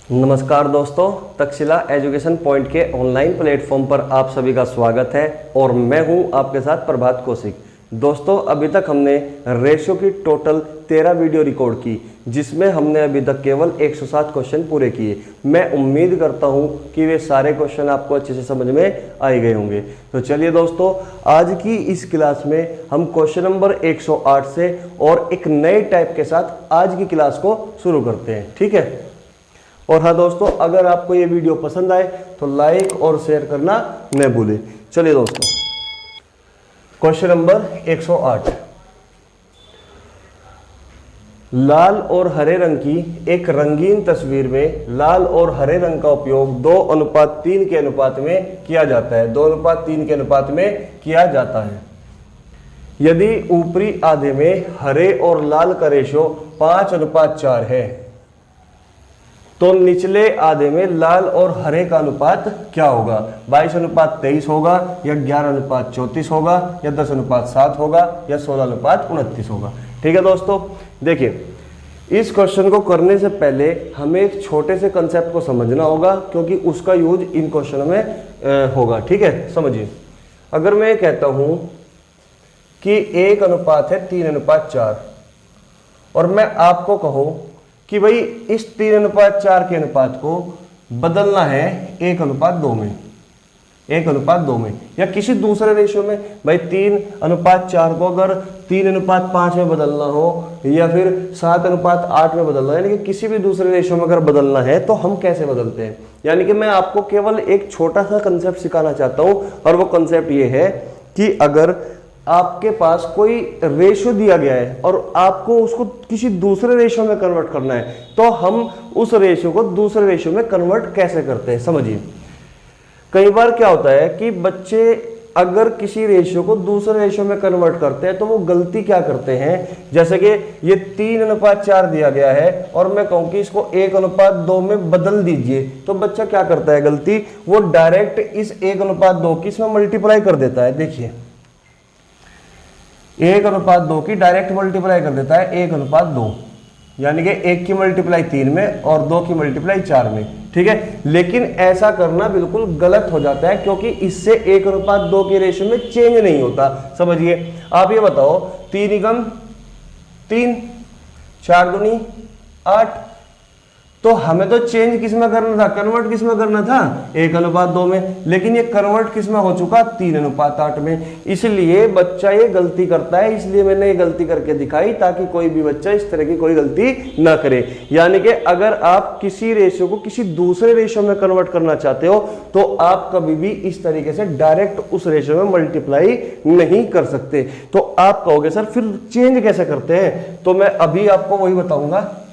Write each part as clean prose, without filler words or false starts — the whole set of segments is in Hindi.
नमस्कार दोस्तों, तक्षशिला एजुकेशन पॉइंट के ऑनलाइन प्लेटफॉर्म पर आप सभी का स्वागत है और मैं हूं आपके साथ प्रभात कौशिक। दोस्तों, अभी तक हमने रेशियो की टोटल 13 वीडियो रिकॉर्ड की, जिसमें हमने अभी तक केवल 107 क्वेश्चन पूरे किए। मैं उम्मीद करता हूं कि वे सारे क्वेश्चन आपको अच्छे से समझ में आए गए होंगे। तो चलिए दोस्तों, आज की इस क्लास में हम क्वेश्चन नंबर 108 से और एक नए टाइप के साथ आज की क्लास को शुरू करते हैं। ठीक है। और हाँ दोस्तों, अगर आपको ये वीडियो पसंद आए तो लाइक और शेयर करना न भूलें। चलिए दोस्तों, क्वेश्चन नंबर 108। लाल और हरे रंग की एक रंगीन तस्वीर में लाल और हरे रंग का उपयोग 2:3 के अनुपात में किया जाता है। 2:3 के अनुपात में किया जाता है। यदि ऊपरी आधे में हरे और लाल का रेशो 5:4 है तो निचले आधे में लाल और हरे का अनुपात क्या होगा? 22:23 होगा या 11:34 होगा या 10:7 होगा या 16:29 होगा। ठीक है दोस्तों, देखिए इस क्वेश्चन को करने से पहले हमें एक छोटे से कंसेप्ट को समझना होगा, क्योंकि उसका यूज इन क्वेश्चनों में होगा। ठीक है, समझिए। अगर मैं कहता हूं कि 1 है 3:4 और मैं आपको कहूं कि भाई इस 3:4 के अनुपात को बदलना है 1:2 में, 1:2 में या किसी दूसरे रेशियो में। भाई 3:4 को अगर 3:5 में बदलना हो या फिर 7:8 में बदलना है, यानी कि किसी भी दूसरे रेशियो में अगर बदलना है तो हम कैसे बदलते हैं। यानी कि मैं आपको केवल एक छोटा सा कंसेप्ट सिखाना चाहता हूं, और वो कंसेप्ट ये है कि अगर आपके पास कोई रेशियो दिया गया है और आपको उसको किसी दूसरे रेशियो में कन्वर्ट करना है, तो हम उस रेशियो को दूसरे रेशियो में कन्वर्ट कैसे करते हैं, समझिए। कई बार क्या होता है कि बच्चे अगर किसी रेशियो को दूसरे रेशियो में कन्वर्ट करते हैं तो वो गलती क्या करते हैं, जैसे कि ये 3:4 दिया गया है और मैं कहूं कि इसको 1:2 में बदल दीजिए, तो बच्चा क्या करता है गलती, वो डायरेक्ट इस 1:2 की इसमें मल्टीप्लाई कर देता है। देखिए 1:2 की डायरेक्ट मल्टीप्लाई कर देता है 1:2, यानी कि 1 की मल्टीप्लाई 3 में और 2 की मल्टीप्लाई 4 में। ठीक है, लेकिन ऐसा करना बिल्कुल गलत हो जाता है, क्योंकि इससे 1:2 के रेशियो में चेंज नहीं होता। समझिए, आप ये बताओ 3 × 3 4 दूनी 8, तो हमें तो चेंज किस में करना था, कन्वर्ट किस में करना था, 1:2 में, लेकिन ये कन्वर्ट किस में हो चुका, 3:8 में। इसलिए बच्चा ये गलती करता है, इसलिए मैंने ये गलती करके दिखाई ताकि कोई भी बच्चा इस तरह की कोई गलती ना करे। यानी कि अगर आप किसी रेशियो को किसी दूसरे रेशियो में कन्वर्ट करना चाहते हो तो आप कभी भी इस तरीके से डायरेक्ट उस रेशियो में मल्टीप्लाई नहीं कर सकते। तो आप कहोगे सर फिर चेंज कैसे करते हैं, तो मैं अभी आपको वही बताऊंगा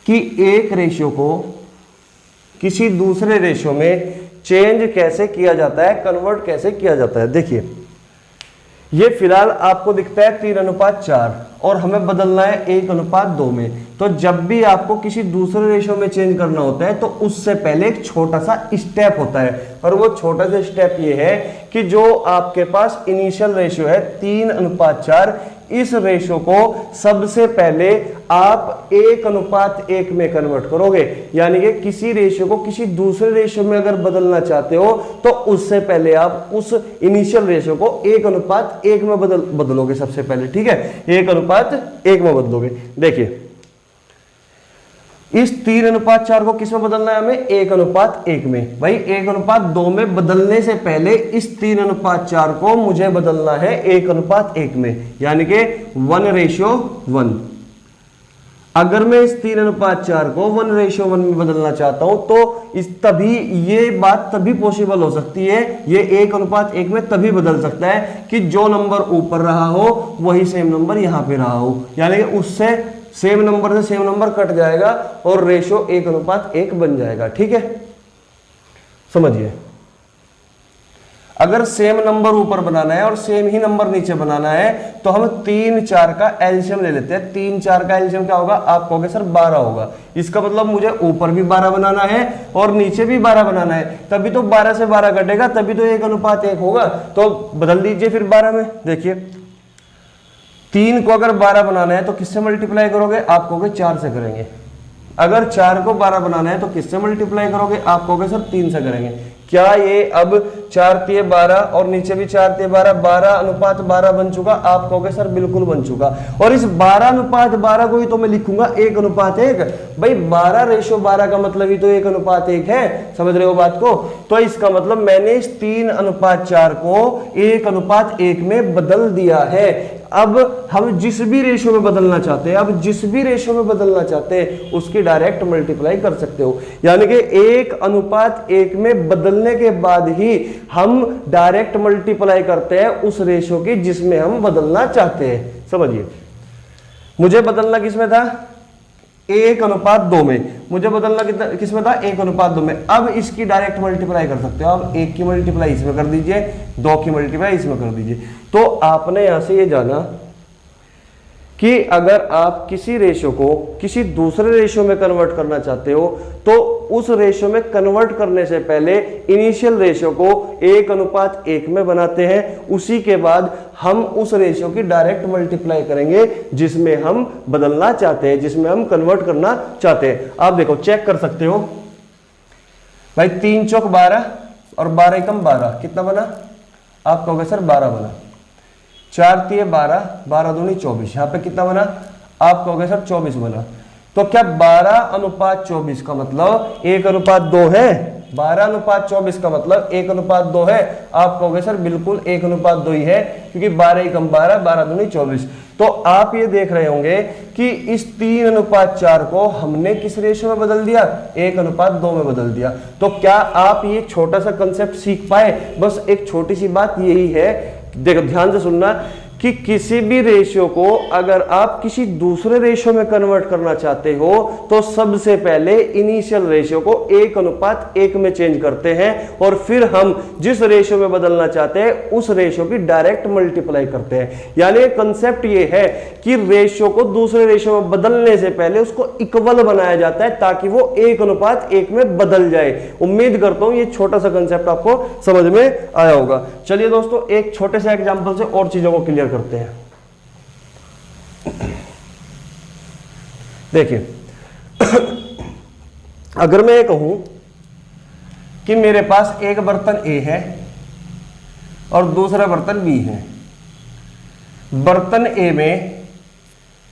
कि एक रेशियो को किसी दूसरे रेशियो में चेंज कैसे किया जाता है, कन्वर्ट कैसे किया जाता है। देखिए ये फिलहाल आपको दिखता है 3:4 और हमें बदलना है 1:2 में। तो जब भी आपको किसी दूसरे रेशियो में चेंज करना होता है तो उससे पहले एक छोटा सा स्टेप होता है, और वो छोटा सा स्टेप ये है कि जो आपके पास इनिशियल रेशियो है 3:4, इस रेशियो को सबसे पहले आप 1:1 में कन्वर्ट करोगे। यानी कि किसी रेशियो को किसी दूसरे रेशियो में अगर बदलना चाहते हो तो उससे पहले आप उस इनिशियल रेशियो को 1:1 में बदलोगे सबसे पहले। ठीक है, 1:1 में बदलोगे। देखिए इस 3:4 को किस में बदलना है हमें, 1:1 में। भाई 1:2 में बदलने से पहले इस 3:4 को मुझे बदलना है 1:1 में, यानी कि 1:1। अगर मैं इस 3:4 को 1:1 में बदलना चाहता हूं तो इस तभी ये बात तभी पॉसिबल हो सकती है, ये 1:1 में तभी बदल सकता है कि जो नंबर ऊपर रहा हो वही सेम नंबर यहां पे रहा हो, यानी कि उससे सेम नंबर से सेम नंबर कट जाएगा और रेशियो 1:1 बन जाएगा। ठीक है, समझिए। अगर सेम नंबर ऊपर बनाना है और सेम ही नंबर नीचे बनाना है तो हम 3 4 का एलसीएम ले लेते हैं। 3 4 का एलसीएम क्या होगा, आप कहोगे सर 12 होगा। इसका मतलब मुझे ऊपर भी 12 बनाना है और नीचे भी 12 बनाना है, तभी तो 12 से 12 कटेगा, तभी तो 1:1 होगा। तो बदल दीजिए फिर 12 में। देखिए 3 को अगर 12 बनाना है तो किससे मल्टीप्लाई करोगे, आप कहोगे 4 से करेंगे। अगर 4 को 12 बनाना है तो किससे मल्टीप्लाई करोगे? आप कहोगे सर 3 से करेंगे। क्या ये अब 4 तिये 12 और नीचे भी 4 तिये 12, 12:12 बन चुका? आप कहोगे सर बिल्कुल बन चुका। और इस 12:12 को ही तो मैं लिखूंगा 1:1। भाई 12:12 का मतलब ही तो 1:1 है, समझ रहे हो बात को? तो इसका मतलब मैंने इस 3:4 को 1:1 में बदल दिया है। अब हम जिस भी रेशियो में बदलना चाहते हैं, उसकी डायरेक्ट मल्टीप्लाई कर सकते हो। यानी कि 1:1 में बदलने के बाद ही हम डायरेक्ट मल्टीप्लाई करते हैं उस रेशियो की जिसमें हम बदलना चाहते हैं। समझिए, मुझे बदलना किसमें था? 1:2 में। मुझे बदलना किसमें था? 1:2 में। अब इसकी डायरेक्ट मल्टीप्लाई कर सकते हो। अब 1 की मल्टीप्लाई इसमें कर दीजिए, 2 की मल्टीप्लाई इसमें कर दीजिए। तो आपने यहां से ये जाना कि अगर आप किसी रेशियो को किसी दूसरे रेशियो में कन्वर्ट करना चाहते हो तो उस रेशियो में कन्वर्ट करने से पहले इनिशियल रेशियो को 1:1 में बनाते हैं। उसी के बाद हम उस रेशियो की डायरेक्ट मल्टीप्लाई करेंगे जिसमें हम बदलना चाहते हैं, जिसमें हम कन्वर्ट करना चाहते हैं। आप देखो, चेक कर सकते हो भाई। 3 चौक 12 और 12 एकम 12, कितना बना? आप कहोगे सर 12 बना। 4 तिये 12, 12 दूनी 24, यहां पे कितना बना? आप कहोगे सर 24 बना। तो क्या 12:24 का मतलब 1:2 है? 12:24 का मतलब 1:2 है? आप कहोगे सर बिल्कुल 1:2 ही है, क्योंकि 12 एकम 12, 12 दूनी 24। तो आप ये देख रहे होंगे कि इस 3:4 को हमने किस रेशियो में बदल दिया? 1:2 में बदल दिया। तो क्या आप ये छोटा सा कंसेप्ट सीख पाए? बस एक छोटी सी बात यही है, देखो ध्यान से सुनना, कि किसी भी रेशियो को अगर आप किसी दूसरे रेशियो में कन्वर्ट करना चाहते हो तो सबसे पहले इनिशियल रेशियो को 1:1 में चेंज करते हैं और फिर हम जिस रेशियो में बदलना चाहते हैं उस रेशियो की डायरेक्ट मल्टीप्लाई करते हैं। यानी कंसेप्ट ये है कि रेशियो को दूसरे रेशियो में बदलने से पहले उसको इक्वल बनाया जाता है ताकि वो 1:1 में बदल जाए। उम्मीद करता हूं ये छोटा सा कंसेप्ट आपको समझ में आया होगा। चलिए दोस्तों, एक छोटे से एग्जांपल से और चीजों को क्लियर करते हैं। देखिए, अगर मैं ये कहूं कि मेरे पास एक बर्तन ए है और दूसरा बर्तन बी है। बर्तन ए में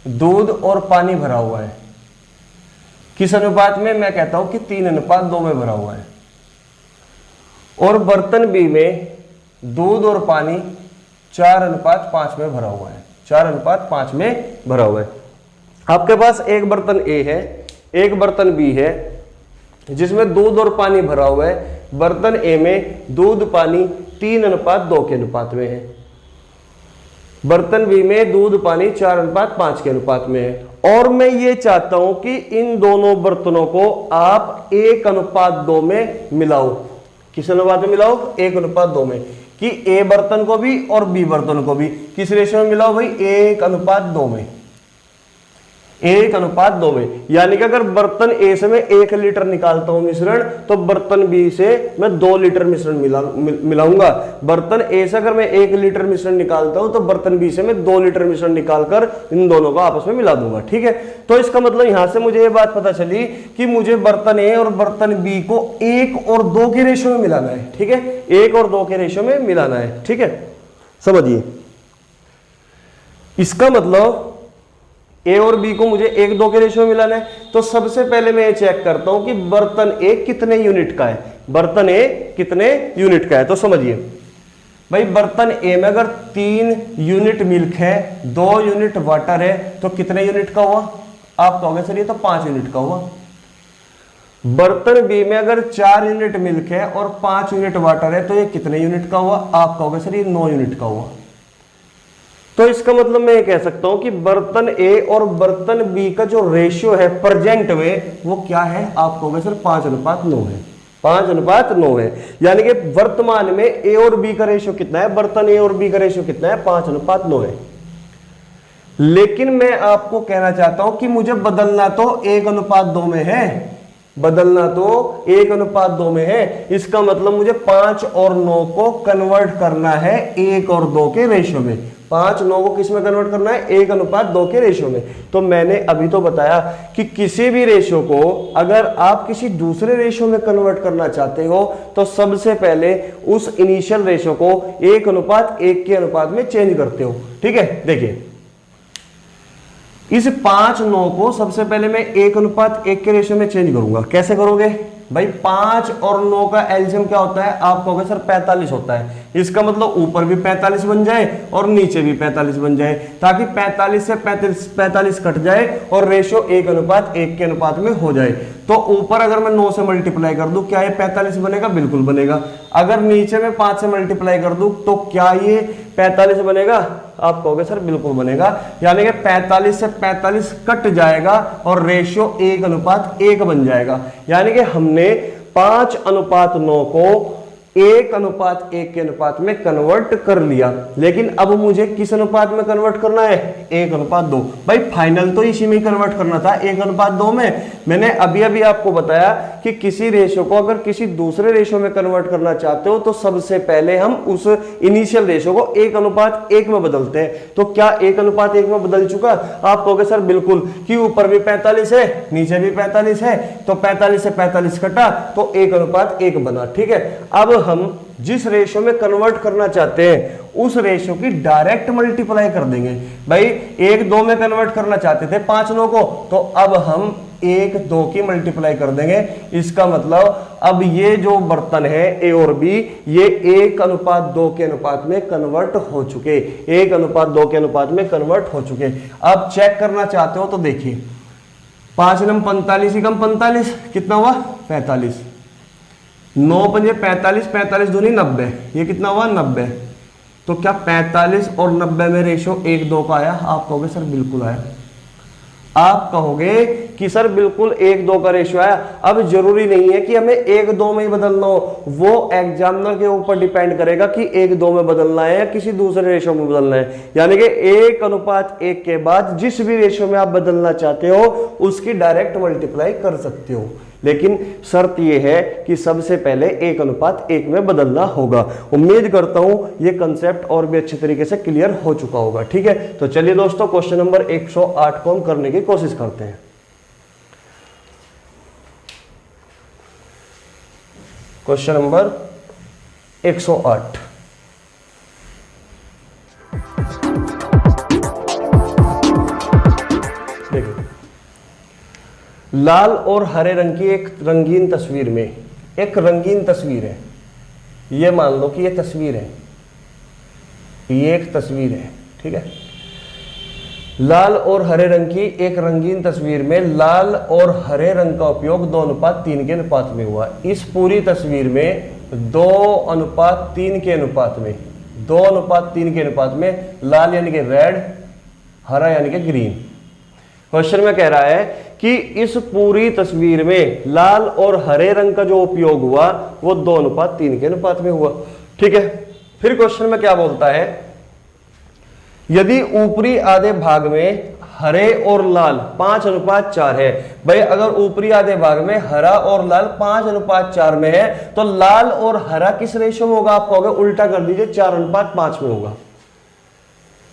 दूध और पानी भरा हुआ है। किस अनुपात में? मैं कहता हूं कि 3:2 में भरा हुआ है। और बर्तन बी में दूध और पानी 4:5 में भरा हुआ है। 4:5 में भरा हुआ है। आपके पास एक बर्तन ए है, एक बर्तन बी है जिसमें दूध और पानी भरा हुआ है। बर्तन ए में दूध पानी 3:2 के अनुपात में है। बर्तन बी में दूध पानी 4:5 के अनुपात में है। और मैं ये चाहता हूं कि इन दोनों बर्तनों को आप 1:2 में मिलाओ। किस अनुपात में मिलाओ? 1:2 में। कि ए बर्तन को भी और बी बर्तन को भी किस रेशियो में मिलाओ भाई? 1:2 में। 1:2 में। यानी कि अगर बर्तन ए से मैं 1 लीटर निकालता हूं मिश्रण तो बर्तन बी से मैं 2 लीटर मिश्रण मिलाऊंगा। बर्तन ए से अगर मैं 1 लीटर मिश्रण निकालता हूं तो बर्तन बी से मैं 2 लीटर मिश्रण निकालकर इन दोनों को आपस में मिला दूंगा। ठीक है, तो इसका मतलब यहां से मुझे ये बात पता चली कि मुझे बर्तन ए और बर्तन बी को 1 और 2 के रेशियो में मिलाना है। ठीक है, 1 और 2 के रेशियो में मिलाना है। ठीक है, समझिए, इसका मतलब ए और बी को मुझे 1-2 के रेशियो में मिलाना है। तो सबसे पहले मैं ये चेक करता हूं कि बर्तन ए कितने यूनिट का है। बर्तन ए कितने यूनिट का है? तो समझिए भाई, बर्तन ए में अगर 3 यूनिट मिल्क है, 2 यूनिट वाटर है, तो कितने यूनिट का हुआ? आप कहोगे सर ये तो 5 यूनिट का हुआ। बर्तन बी में अगर 4 यूनिट मिल्क है और 5 यूनिट वाटर है तो ये कितने यूनिट का हुआ? आप कहोगे सर ये 9 यूनिट का हुआ। तो इसका मतलब मैं ये कह सकता हूं कि बर्तन ए और बर्तन बी का जो रेशियो है प्रेजेंट में वो क्या है? आप कहोगे सर 5:9 है। 5:9 है। यानी कि वर्तमान में ए और बी का रेशियो कितना है? बर्तन ए और बी का रेशियो कितना है? 5:9 है। लेकिन मैं आपको कहना चाहता हूं कि मुझे बदलना तो 1:2 में है। बदलना तो 1:2 में है। इसका मतलब मुझे 5 और 9 को कन्वर्ट करना है 1 और 2 के रेशियो में। 5 9 को किस में कन्वर्ट करना है? 1:2 के रेशियो में। तो मैंने अभी तो बताया कि किसी भी रेशियो को अगर आप किसी दूसरे रेशियो में कन्वर्ट करना चाहते हो तो सबसे पहले उस इनिशियल रेशियो को 1:1 के अनुपात में चेंज करते हो। ठीक है, देखिए इस 5 9 को सबसे पहले मैं 1:1 के रेशियो में चेंज करूंगा। कैसे करोगे भाई? 5 और 9 का एलसीएम क्या होता है? आप कहोगे सर 45 होता है। इसका मतलब ऊपर भी 45 बन जाए और नीचे भी 45 बन जाए, ताकि 45 से 45 कट जाए और रेशियो 1:1 के अनुपात में हो जाए। तो ऊपर अगर मैं 9 से मल्टीप्लाई कर दूं, क्या ये 45 बनेगा? बिल्कुल बनेगा। अगर नीचे में 5 से मल्टीप्लाई कर दूं तो क्या ये 45 बनेगा? आप कहोगे सर बिल्कुल बनेगा। यानी कि 45 से 45 कट जाएगा और रेशियो 1:1 बन जाएगा। यानी कि हमने 5:9 को 1:1 के अनुपात में कन्वर्ट कर लिया। लेकिन अब मुझे किस अनुपात में कन्वर्ट करना है? 1:2। भाई फाइनल तो इसी में ही कन्वर्ट करना था, 1:2 में। मैंने अभी अभी आपको बताया कि किसी रेशियो को अगर किसी दूसरे रेशियो में कन्वर्ट करना चाहते हो तो सबसे पहले हम उस इनिशियल रेशियो को 1:1 में बदलते हैं। तो क्या 1:1 में बदल चुका? आप कहोगे सर बिल्कुल, कि ऊपर भी 45 है नीचे भी 45 है, तो 45 से 45 कटा तो 1:1 बना। ठीक है, अब हम जिस रेशियो में कन्वर्ट करना चाहते हैं उस रेशियो की डायरेक्ट मल्टीप्लाई कर देंगे। भाई 1:2 में कन्वर्ट करना चाहते थे 5 9 को, तो अब हम 1:2 की मल्टीप्लाई कर देंगे। इसका मतलब अब ये जो बर्तन है ए और बी, ये 1:2 के अनुपात में कन्वर्ट हो चुके, 1:2 के अनुपात में कन्वर्ट हो चुके। अब चेक करना चाहते हो तो देखिए 5 9 45 कम 45 कितना हुआ? 45। 9 पंजे 45, 45 दूनी 90, ये कितना हुआ? 90। तो क्या 45 और 90 में रेशियो 1:2 का आया? आप कहोगे सर बिल्कुल आया। आप कहोगे कि सर बिल्कुल 1:2 का रेशियो आया। अब जरूरी नहीं है कि हमें 1:2 में ही बदलना हो, वो एग्जामिनर के ऊपर डिपेंड करेगा कि 1:2 में बदलना है या किसी दूसरे रेशियो में बदलना है। यानी कि 1:1 के बाद जिस भी रेशियो में आप बदलना चाहते हो उसकी डायरेक्ट मल्टीप्लाई कर सकते हो। लेकिन शर्त यह है कि सबसे पहले 1:1 में बदलना होगा। उम्मीद करता हूं यह कंसेप्ट और भी अच्छे तरीके से क्लियर हो चुका होगा। ठीक है, तो चलिए दोस्तों क्वेश्चन नंबर 108 को हम करने की कोशिश करते हैं। Question number 108। देखिए, लाल और हरे रंग की एक रंगीन तस्वीर में, एक रंगीन तस्वीर है, ये मान लो कि ये तस्वीर है, ये एक तस्वीर है। ठीक है, लाल और हरे रंग की एक रंगीन तस्वीर में लाल और हरे रंग का उपयोग 2:3 के अनुपात में हुआ। इस पूरी तस्वीर में 2:3 के अनुपात में, 2:3 के अनुपात में लाल यानी कि रेड, हरा यानी कि ग्रीन। क्वेश्चन में कह रहा है कि इस पूरी तस्वीर में लाल और हरे रंग का जो उपयोग हुआ वो 2:3 के अनुपात में हुआ। ठीक है, फिर क्वेश्चन में क्या बोलता है? यदि ऊपरी आधे भाग में हरे और लाल 5:4 है। भाई अगर ऊपरी आधे भाग में हरा और लाल 5:4 में है तो लाल और हरा किस रेशियो में होगा? आप कहोगे उल्टा कर दीजिए, 4:5 में होगा,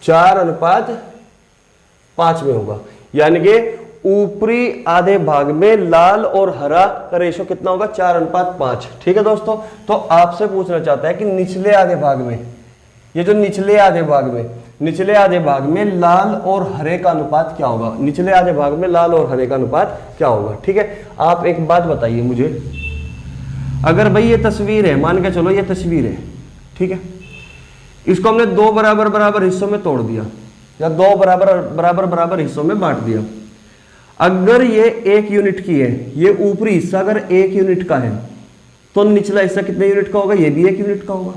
4:5 में होगा। यानी कि ऊपरी आधे भाग में लाल और हरा का रेशियो कितना होगा? 4:5। ठीक है दोस्तों, तो आपसे पूछना चाहता है कि निचले आधे भाग में, ये जो निचले आधे भाग में, निचले आधे भाग में लाल और हरे का अनुपात क्या होगा? निचले आधे भाग में लाल और हरे का अनुपात क्या होगा? ठीक है, आप एक बात बताइए मुझे, अगर भाई ये तस्वीर है, मान के चलो ये तस्वीर है, ठीक है, इसको हमने 2 बराबर बराबर हिस्सों में तोड़ दिया या 2 बराबर हिस्सों में बांट दिया। अगर ये 1 यूनिट की है, ये ऊपरी हिस्सा अगर 1 यूनिट का है तो निचला हिस्सा कितने यूनिट का होगा? ये भी 1 यूनिट का होगा।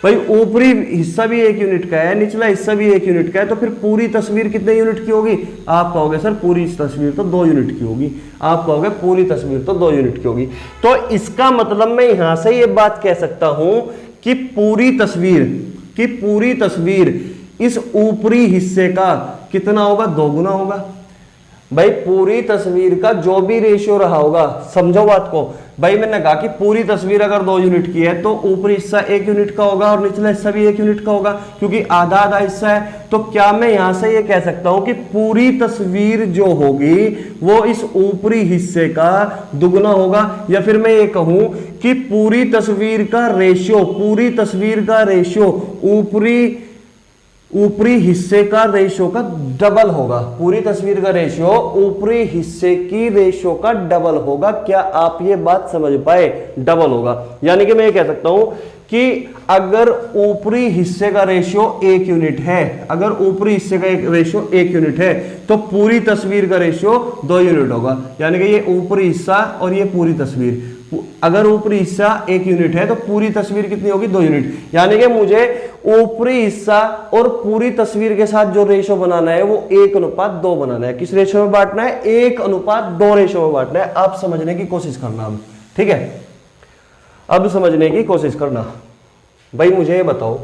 भाई ऊपरी हिस्सा भी 1 यूनिट का है, निचला हिस्सा भी 1 यूनिट का है, तो फिर पूरी तस्वीर कितने यूनिट की होगी? आप कहोगे सर पूरी तस्वीर तो 2 यूनिट की होगी। आप कहोगे पूरी तस्वीर तो 2 यूनिट की होगी। तो इसका मतलब मैं यहां से ये बात कह सकता हूं कि पूरी तस्वीर इस ऊपरी हिस्से का कितना होगा? 2 गुना होगा। भाई पूरी तस्वीर का जो भी रेशियो रहा होगा, समझो बात को। भाई मैंने कहा कि पूरी तस्वीर अगर 2 यूनिट की है तो ऊपरी हिस्सा 1 यूनिट का होगा और निचला हिस्सा भी 1 यूनिट का होगा, क्योंकि आधा आधा हिस्सा है। तो क्या मैं यहां से ये कह सकता हूं कि पूरी तस्वीर जो होगी वो इस ऊपरी हिस्से का दुगना होगा, या फिर मैं ये कहूं कि पूरी तस्वीर का रेशियो ऊपरी हिस्से का रेशियो का डबल होगा। पूरी तस्वीर का रेशियो ऊपरी हिस्से की रेशियो का डबल होगा। क्या आप ये बात समझ पाए? डबल होगा, यानी कि मैं ये कह सकता हूं कि अगर ऊपरी हिस्से का रेशियो 1 यूनिट है, अगर ऊपरी हिस्से का रेशियो 1 यूनिट है तो पूरी तस्वीर का रेशियो 2 यूनिट होगा। यानी कि ये ऊपरी हिस्सा और ये पूरी तस्वीर, अगर ऊपरी हिस्सा 1 यूनिट है तो पूरी तस्वीर कितनी होगी? 2 यूनिट। यानी कि मुझे ऊपरी हिस्सा और पूरी तस्वीर के साथ जो रेशो बनाना है वो 1:2 बनाना है। किस रेशो में बांटना है? 1:2 रेशो में बांटना है। आप समझने की कोशिश करना अब, ठीक है? अब समझने की कोशिश करना। भाई मुझे ये बताओ,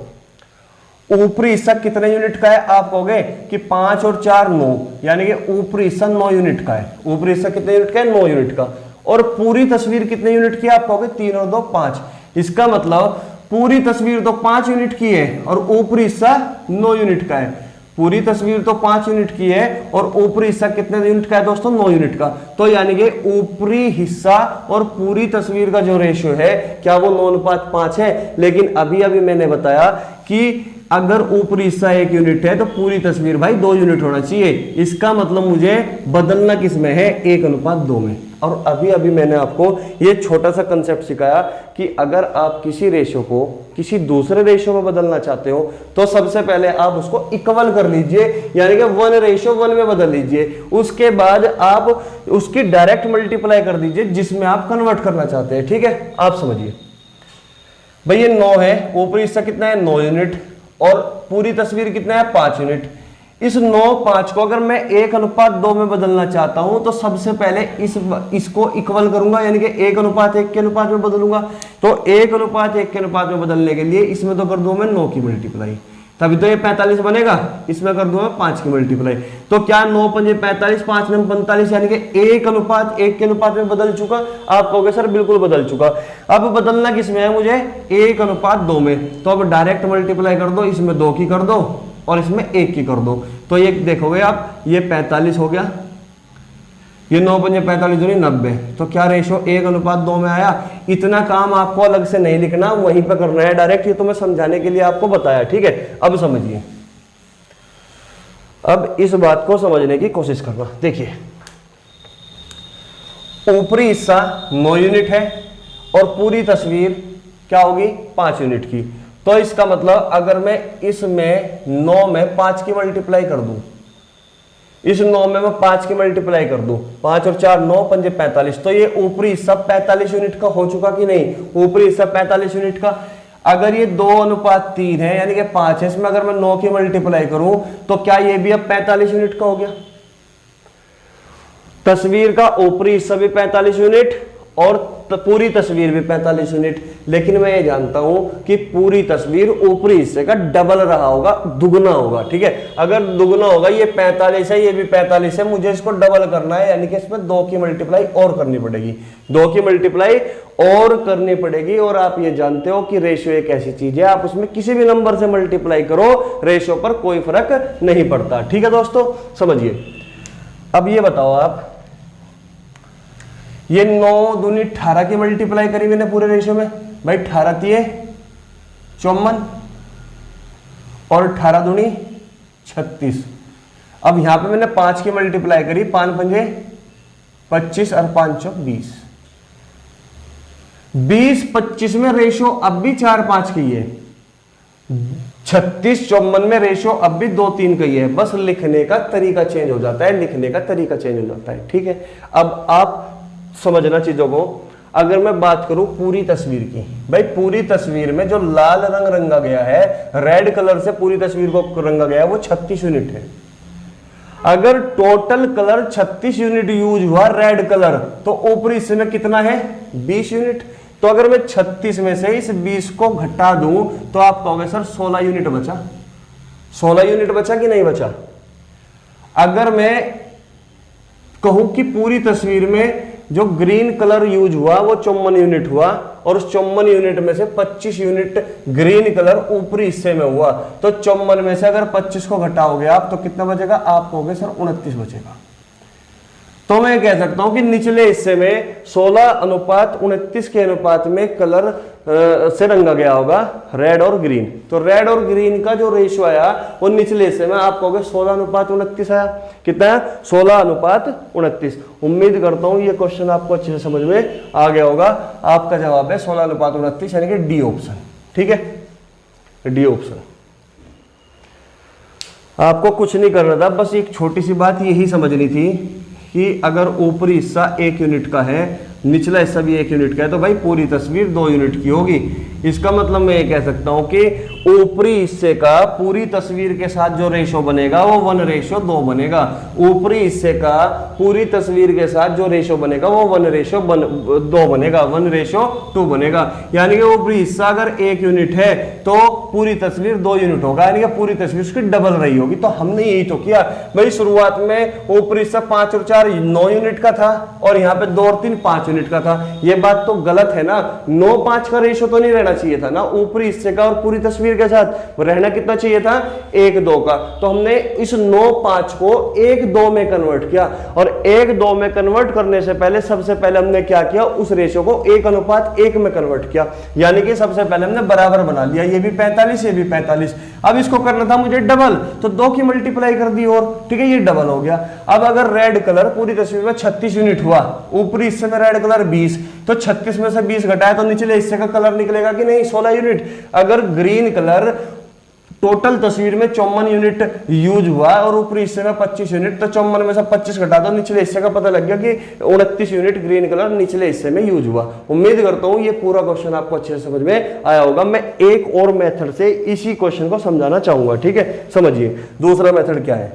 ऊपरी हिस्सा कितने यूनिट का है? आप कहोगे कि 5 और 4 9, यानी कि ऊपरी हिस्सा 9 यूनिट का है। ऊपरी हिस्सा कितने यूनिट का है? 9 यूनिट का। और पूरी तस्वीर कितने यूनिट की है? आप कहोगे 3 और 2 5। इसका मतलब पूरी तस्वीर तो 5 यूनिट की है और ऊपरी हिस्सा 9 यूनिट का है। पूरी तस्वीर तो 5 यूनिट की है और ऊपरी हिस्सा कितने यूनिट का है दोस्तों? 9 यूनिट का। तो यानी कि ऊपरी हिस्सा और पूरी तस्वीर का जो रेशियो है क्या वो 9:5 है? लेकिन अभी अभी मैंने बताया कि अगर ऊपरी हिस्सा 1 यूनिट है तो पूरी तस्वीर भाई 2 यूनिट होना चाहिए। इसका मतलब मुझे बदलना किस में है? 1:2 में। और अभी अभी मैंने आपको ये छोटा सा कंसेप्ट सिखाया कि अगर आप किसी रेशियो को किसी दूसरे रेशियो में बदलना चाहते हो तो सबसे पहले आप उसको इक्वल कर लीजिए, यानी कि 1:1 में बदल लीजिए। उसके बाद आप उसकी डायरेक्ट मल्टीप्लाई कर दीजिए जिसमें आप कन्वर्ट करना चाहते हैं, ठीक है? आप समझिए भाई, ये 9 है, ऊपरी हिस्सा कितना है? 9 यूनिट और पूरी तस्वीर कितना है? 5 यूनिट। इस 9:5 को अगर मैं 1:2 में बदलना चाहता हूं तो सबसे पहले इसको इक्वल करूंगा, यानी कि 1:1 के अनुपात में बदलूंगा। तो 1:1 के अनुपात में बदलने के लिए इसमें तो कर दूं मैं 9 की मल्टीप्लाई, तभी तो ये 45 बनेगा। इसमें कर दूं मैं 5 की मल्टीप्लाई। तो क्या 9 पंजे 45, 5 9 45, यानी कि 1:1 के अनुपात में बदल चुका। आप कहोगे सर बिल्कुल बदल चुका। अब बदलना किसमें है मुझे? 1:2 में। तो अब डायरेक्ट मल्टीप्लाई कर दो, इसमें 2 की कर दो और इसमें 1 की कर दो। तो ये देखोगे आप, ये 45 हो गया, ये 9 पंजे 45 दूनी 90। तो क्या रेशो 1:2 में आया। इतना काम आपको अलग से नहीं लिखना, वहीं पे करना है डायरेक्ट। ये तो मैं समझाने के लिए आपको बताया, ठीक है? अब समझिए, अब इस बात को समझने की कोशिश करना। देखिए, ऊपरी हिस्सा 9 यूनिट है और पूरी तस्वीर क्या होगी? 5 यूनिट की। तो इसका मतलब अगर मैं इसमें 9 में 5 की मल्टीप्लाई कर दूं, इस 9 में मैं 5 की मल्टीप्लाई कर दूं, 5 और 4 9 पंजे 45, तो ये ऊपरी हिस्सा 45 यूनिट का हो चुका कि नहीं? ऊपरी हिस्सा 45 यूनिट का। अगर ये 2:3 है, यानी कि 5 है, इसमें अगर मैं 9 की मल्टीप्लाई करूं तो क्या ये भी अब 45 यूनिट का हो गया? तस्वीर का ऊपरी हिस्सा भी 45 यूनिट और पूरी तस्वीर भी 45 यूनिट। लेकिन मैं ये जानता हूं कि पूरी तस्वीर ऊपरी हिस्से का डबल रहा होगा, दुगना होगा, ठीक है? अगर दुगना होगा, ये 45 है, ये भी 45 है, मुझे इसको डबल करना है, यानी कि इसमें 2 की मल्टीप्लाई और करनी पड़ेगी, 2 की मल्टीप्लाई और करनी पड़ेगी। और आप ये जानते हो कि रेशियो एक ऐसी चीज है, आप उसमें किसी भी नंबर से मल्टीप्लाई करो, रेशियो पर कोई फर्क नहीं पड़ता, ठीक है दोस्तों? समझिए। अब ये बताओ आप, ये 9 दूनी 18 की मल्टीप्लाई करी मैंने पूरे रेशियो में। भाई 18 तिये 54 और 18 दूनी 36। अब यहां पे मैंने 5 की मल्टीप्लाई करी, 5 पंजे 25 और 5 चौक 20। 20-25 में रेशियो अब भी 4-5 की है, 36-54 में रेशियो अब भी 2-3 का ही है। बस लिखने का तरीका चेंज हो जाता है, लिखने का तरीका चेंज हो जाता है, ठीक है? अब आप समझना चीजों को। अगर मैं बात करूं पूरी तस्वीर की, भाई पूरी तस्वीर में जो लाल रंग रंगा गया है, रेड कलर से पूरी तस्वीर को रंगा गया है, वो 36 यूनिट है। अगर टोटल कलर 36 यूनिट यूज हुआ रेड कलर, तो ऊपरी हिस्से में कितना है? 20 यूनिट। तो अगर मैं 36 में से इस 20 को घटा दूं तो आप कहोगे सर 16 यूनिट बचा। 16 यूनिट बचा कि नहीं बचा? अगर मैं कहूं कि पूरी तस्वीर में जो ग्रीन कलर यूज हुआ वो 54 यूनिट हुआ और उस 54 यूनिट में से 25 यूनिट ग्रीन कलर ऊपरी हिस्से में हुआ, तो 54 में से अगर 25 को घटाओगे आप तो कितना बचेगा? आप कहोगे सर 29 बचेगा। तो मैं कह सकता हूं कि निचले हिस्से में 16:29 के अनुपात में कलर से रंगा गया होगा रेड और ग्रीन। तो रेड और ग्रीन का जो रेशियो आया वो निचले हिस्से में आप कहोगे 16:29 आया। कितना है? 16:29। उम्मीद करता हूं ये क्वेश्चन आपको अच्छे से समझ में आ गया होगा। आपका जवाब है 16:29 यानी कि डी ऑप्शन। ठीक है, डी ऑप्शन। आपको कुछ नहीं करना था, बस एक छोटी सी बात यही समझनी थी कि अगर ऊपरी हिस्सा 1 यूनिट का है, निचला हिस्सा भी 1 यूनिट का है, तो भाई पूरी तस्वीर 2 यूनिट की होगी। इसका मतलब मैं ये कह सकता हूं कि ऊपरी हिस्से का पूरी तस्वीर के साथ जो रेशो बनेगा वो 1:2 बनेगा। ऊपरी हिस्से का पूरी तस्वीर के साथ जो रेशो बनेगा वो 1:2 बनेगा, 1:2 बनेगा। यानी कि ऊपरी हिस्सा अगर 1 यूनिट है तो पूरी तस्वीर 2 यूनिट होगा, यानी कि पूरी तस्वीर उसकी डबल रही होगी। तो हमने यही तो किया भाई। शुरुआत में ऊपरी हिस्सा 5 और 4 9 यूनिट का था और यहाँ पे 2 और 3 5 यूनिट का था। ये बात तो गलत है ना, 9:5 का रेशो तो नहीं रहना चाहिए था ना ऊपरी हिस्से का और पूरी तस्वीर के साथ। रहना कितना चाहिए था? 1:2 का। तो हमने इस 9:5 को 1:2 में कन्वर्ट किया और 1:2 में कन्वर्ट करने से पहले सबसे पहले हमने क्या किया? उस रेशो को 1:1 में कन्वर्ट किया, यानी कि सबसे पहले हमने बराबर बना लिया। ये भी 45, ये भी 45। अब इसको करना था मुझे डबल, तो 2 की मल्टीप्लाई कर दी और ठीक है, ये डबल हो गया। अब अगर रेड कलर पूरी तस्वीर में 36 यूनिट हुआ, ऊपरी हिस्से में रेड कलर 20, तो 36 में से 20 घटाया तो निचले हिस्से का कलर निकलेगा कि नहीं? 16 यूनिट। अगर ग्रीन कलर टोटल तस्वीर में 54 यूनिट यूज हुआ और ऊपरी हिस्से में 25 यूनिट, तो 54 में से 25 घटा दो, निचले हिस्से का पता लग गया कि 29 यूनिट ग्रीन कलर निचले हिस्से में यूज हुआ। उम्मीद करता हूं ये पूरा क्वेश्चन आपको अच्छे से समझ में आया होगा। मैं एक और मेथड से इसी क्वेश्चन को समझाना चाहूंगा। ठीक है, समझिए दूसरा मेथड क्या है।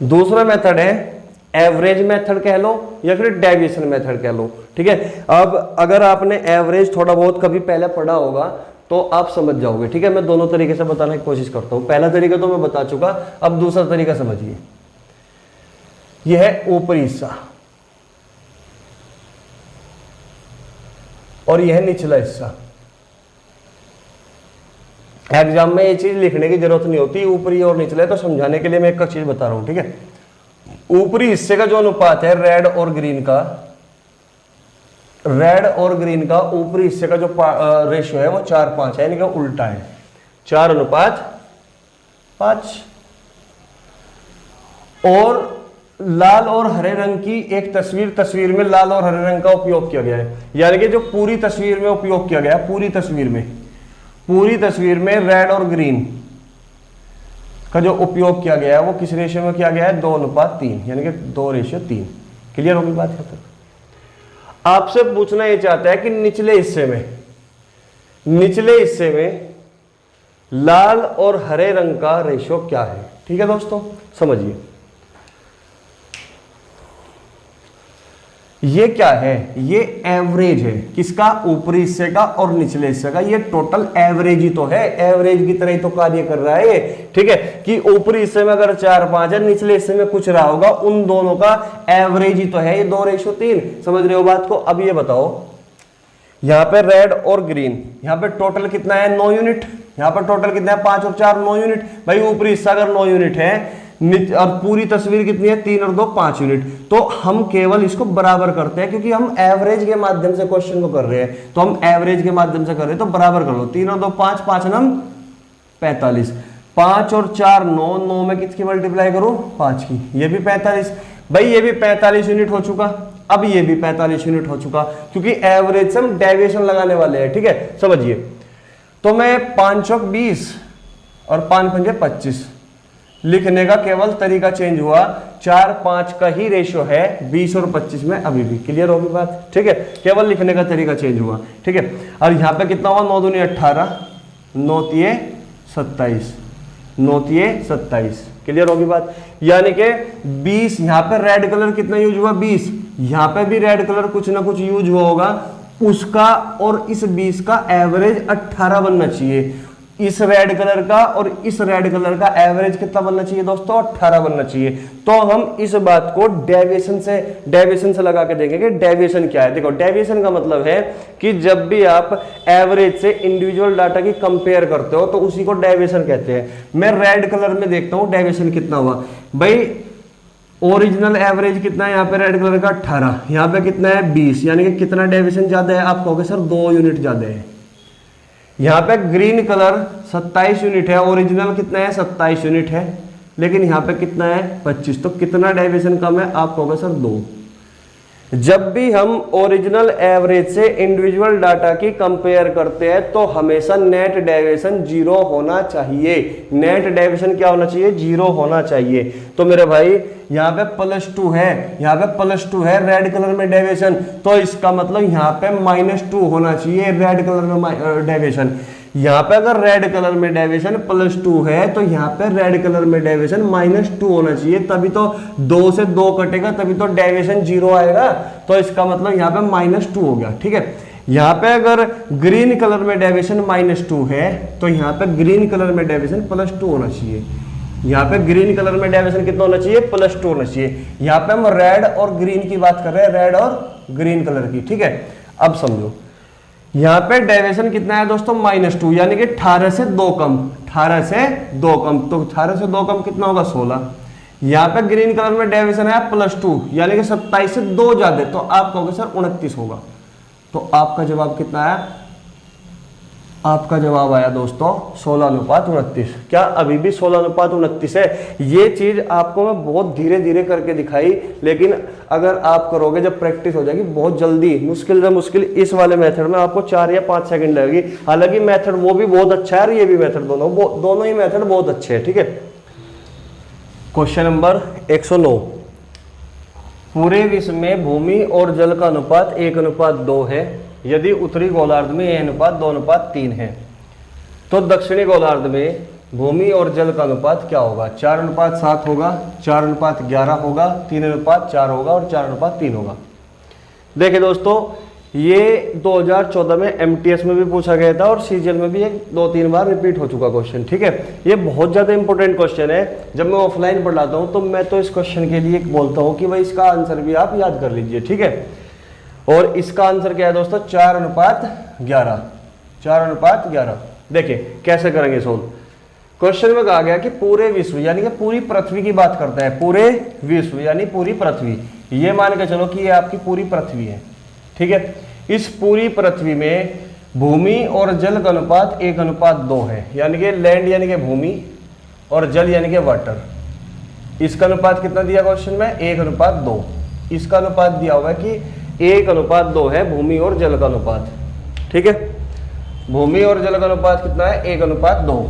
दूसरा मेथड है एवरेज मेथड कह लो या फिर डेविएशन मेथड कह लो। ठीक है, अब अगर आपने एवरेज थोड़ा बहुत कभी पहले पढ़ा होगा तो आप समझ जाओगे। ठीक है, मैं दोनों तरीके से बताने की कोशिश करता हूं। पहला तरीका तो मैं बता चुका, अब दूसरा तरीका समझिए। यह है ऊपरी हिस्सा और यह है निचला हिस्सा। एग्जाम में ये चीज लिखने की जरूरत नहीं होती, ऊपरी और निचला, तो समझाने के लिए मैं एक चीज बता रहा हूं। ठीक है, ऊपरी हिस्से का जो अनुपात है रेड और ग्रीन का, रेड और ग्रीन का ऊपरी हिस्से का जो रेशियो है वो 4:5 है, यानी कि उल्टा है, 4:5। और लाल और हरे रंग की एक तस्वीर में लाल और हरे रंग का उपयोग किया गया है, यानी कि जो पूरी तस्वीर में उपयोग किया गया है, पूरी तस्वीर में रेड और ग्रीन का जो उपयोग किया गया है वो किस रेशियो में किया गया है? 2:3, यानी कि 2:3। क्लियर होगी बात? है तो आपसे पूछना ये चाहता है कि निचले हिस्से में लाल और हरे रंग का रेशियो क्या है। ठीक है दोस्तों, समझिए ये क्या है? ये एवरेज है। किसका? ऊपरी हिस्से का और निचले हिस्से का। ये टोटल एवरेज ही तो है, एवरेज की तरह ही तो कार्य कर रहा है। ठीक है, कि ऊपरी हिस्से में अगर 4:5 है, निचले हिस्से में कुछ रहा होगा, उन दोनों का एवरेज ही तो है ये 2:3। समझ रहे हो बात को? अब ये बताओ, यहां पे रेड और ग्रीन, यहां पे टोटल कितना है? 9 यूनिट। यहां पर टोटल कितना है? 5 और 4 9 यूनिट। भाई ऊपरी हिस्सा अगर 9 यूनिट है और पूरी तस्वीर कितनी है? 3 और 2 5 यूनिट। तो हम केवल इसको बराबर करते हैं, क्योंकि हम एवरेज के माध्यम से क्वेश्चन को कर रहे हैं, तो हम एवरेज के माध्यम से कर रहे हैं, तो बराबर कर लो। 3 और 2 5, 5 नम 45, 5 और 4 9, 9 में किसकी मल्टीप्लाई करूं? 5 की। ये भी 45। भाई ये भी 45 यूनिट हो चुका, अब ये भी 45 यूनिट हो चुका, क्योंकि एवरेज से हम डेविएशन लगाने वाले हैं। ठीक है, समझिए। तो मैं 5 चौक 20 और 5 पंजे 25 लिखने का केवल तरीका चेंज हुआ, 4:5 का ही रेशियो है 20 और 25 में अभी भी। क्लियर होगी बात? ठीक है, केवल लिखने का तरीका चेंज हुआ। ठीक है, और यहां पे कितना हुआ? 9 दूनी 18, 9 तिये 27, 9 तिये 27। क्लियर होगी बात? यानी कि 20 यहां पे रेड कलर कितना यूज हुआ? 20। यहां पे भी रेड कलर कुछ ना कुछ यूज हुआ होगा, उसका और इस 20 का एवरेज 18 बनना चाहिए। इस रेड कलर का और इस रेड कलर का एवरेज कितना बनना चाहिए दोस्तों? 18 बनना चाहिए। तो हम इस बात को डेविएशन से लगा के देखेंगे। डेविएशन क्या है? देखो, डेविएशन का मतलब है कि जब भी आप एवरेज से इंडिविजुअल डाटा की कंपेयर करते हो तो उसी को डेविएशन कहते हैं। मैं रेड कलर में देखता हूं डेविएशन कितना हुआ। भाई ओरिजिनल एवरेज कितना है यहाँ पे रेड कलर का? 18। यहाँ पे कितना है? 20। यानी कि कितना डेविएशन ज्यादा है? आप कहोगे सर 2 यूनिट ज्यादा है। यहाँ पे ग्रीन कलर 27 यूनिट है, ओरिजिनल कितना है? 27 यूनिट है, लेकिन यहाँ पे कितना है? 25। तो कितना डेविएशन कम है? आप कहोगे सर 2। जब भी हम ओरिजिनल एवरेज से इंडिविजुअल डाटा की कंपेयर करते हैं तो हमेशा नेट डेविएशन 0 होना चाहिए। नेट डेविएशन क्या होना चाहिए? 0 होना चाहिए। तो मेरे भाई यहाँ पे +2 है, यहाँ पे +2 है रेड कलर में डेविएशन, तो इसका मतलब यहाँ पे -2 होना चाहिए रेड कलर में डेविएशन। यहाँ पे अगर रेड कलर में डेविएशन +2 है तो यहाँ पे रेड कलर में डेविएशन -2 होना चाहिए, तभी तो 2 से 2 कटेगा, तभी तो डेविएशन 0 आएगा। तो इसका मतलब यहाँ पे -2 हो गया। ठीक है, यहाँ पे अगर ग्रीन कलर में डेविएशन -2 है तो यहाँ पे ग्रीन कलर में डेविएशन +2 होना चाहिए। यहाँ पे ग्रीन कलर में डेविएशन कितना होना चाहिए? +2 होना चाहिए। यहाँ पे हम रेड और ग्रीन की बात कर रहे हैं, रेड और ग्रीन कलर की। ठीक है, अब समझो यहाँ पे डेविएशन कितना है दोस्तों? -2, यानी कि 18 से 2 कम, 18 से 2 कम, तो 18 से 2 कम कितना होगा? 16। यहाँ पे ग्रीन कलर में डेविएशन है +2, यानी कि 27 से 2 ज्यादा, तो आप कहोगे सर 29 होगा। तो आपका जवाब कितना आया? आपका जवाब आया दोस्तों 16:29। क्या अभी भी 16:29 है? ये चीज आपको मैं बहुत धीरे धीरे करके दिखाई, लेकिन अगर आप करोगे, जब प्रैक्टिस हो जाएगी बहुत जल्दी, मुश्किल से मुश्किल इस वाले मेथड में आपको 4 या 5 सेकंड लगेगी। हालांकि मेथड वो भी बहुत अच्छा है और ये भी मेथड, दोनों ही मेथड बहुत अच्छे हैं। ठीक है, क्वेश्चन नंबर 109। पूरे विश्व में भूमि और जल का अनुपात 1:2 है। यदि उत्तरी गोलार्ध में यह अनुपात 2:3 है तो दक्षिणी गोलार्ध में भूमि और जल का अनुपात क्या होगा? 4:7 होगा, 4:11 होगा, 3:4 होगा और 4:3 होगा। देखिए दोस्तों, ये 2014 में MTS में भी पूछा गया था और CGL में भी 2-3 बार रिपीट हो चुका क्वेश्चन। ठीक है, ये बहुत ज्यादा इंपॉर्टेंट क्वेश्चन है। जब मैं ऑफलाइन पढ़ाता हूँ तो मैं तो इस क्वेश्चन के लिए बोलता हूँ कि भाई इसका आंसर भी आप याद कर लीजिए। ठीक है, और इसका आंसर क्या है दोस्तों? 4:11। 4:11। देखिए कैसे करेंगे सोल्व। क्वेश्चन में कहा गया कि पूरे विश्व यानी कि पूरी पृथ्वी की बात करता है। पूरे विश्व यानी पूरी पृथ्वी, ये मान के चलो कि ये आपकी पूरी पृथ्वी है। ठीक है, इस पूरी पृथ्वी में भूमि और जल का अनुपात 1:2 है, यानी कि लैंड यानी कि भूमि और जल यानी कि वाटर। इसका अनुपात कितना दिया क्वेश्चन में? 1:2। इसका अनुपात दिया हुआ है कि 1:2 है भूमि और जल का अनुपात। ठीक है, भूमि और जल का अनुपात कितना है? 1:2।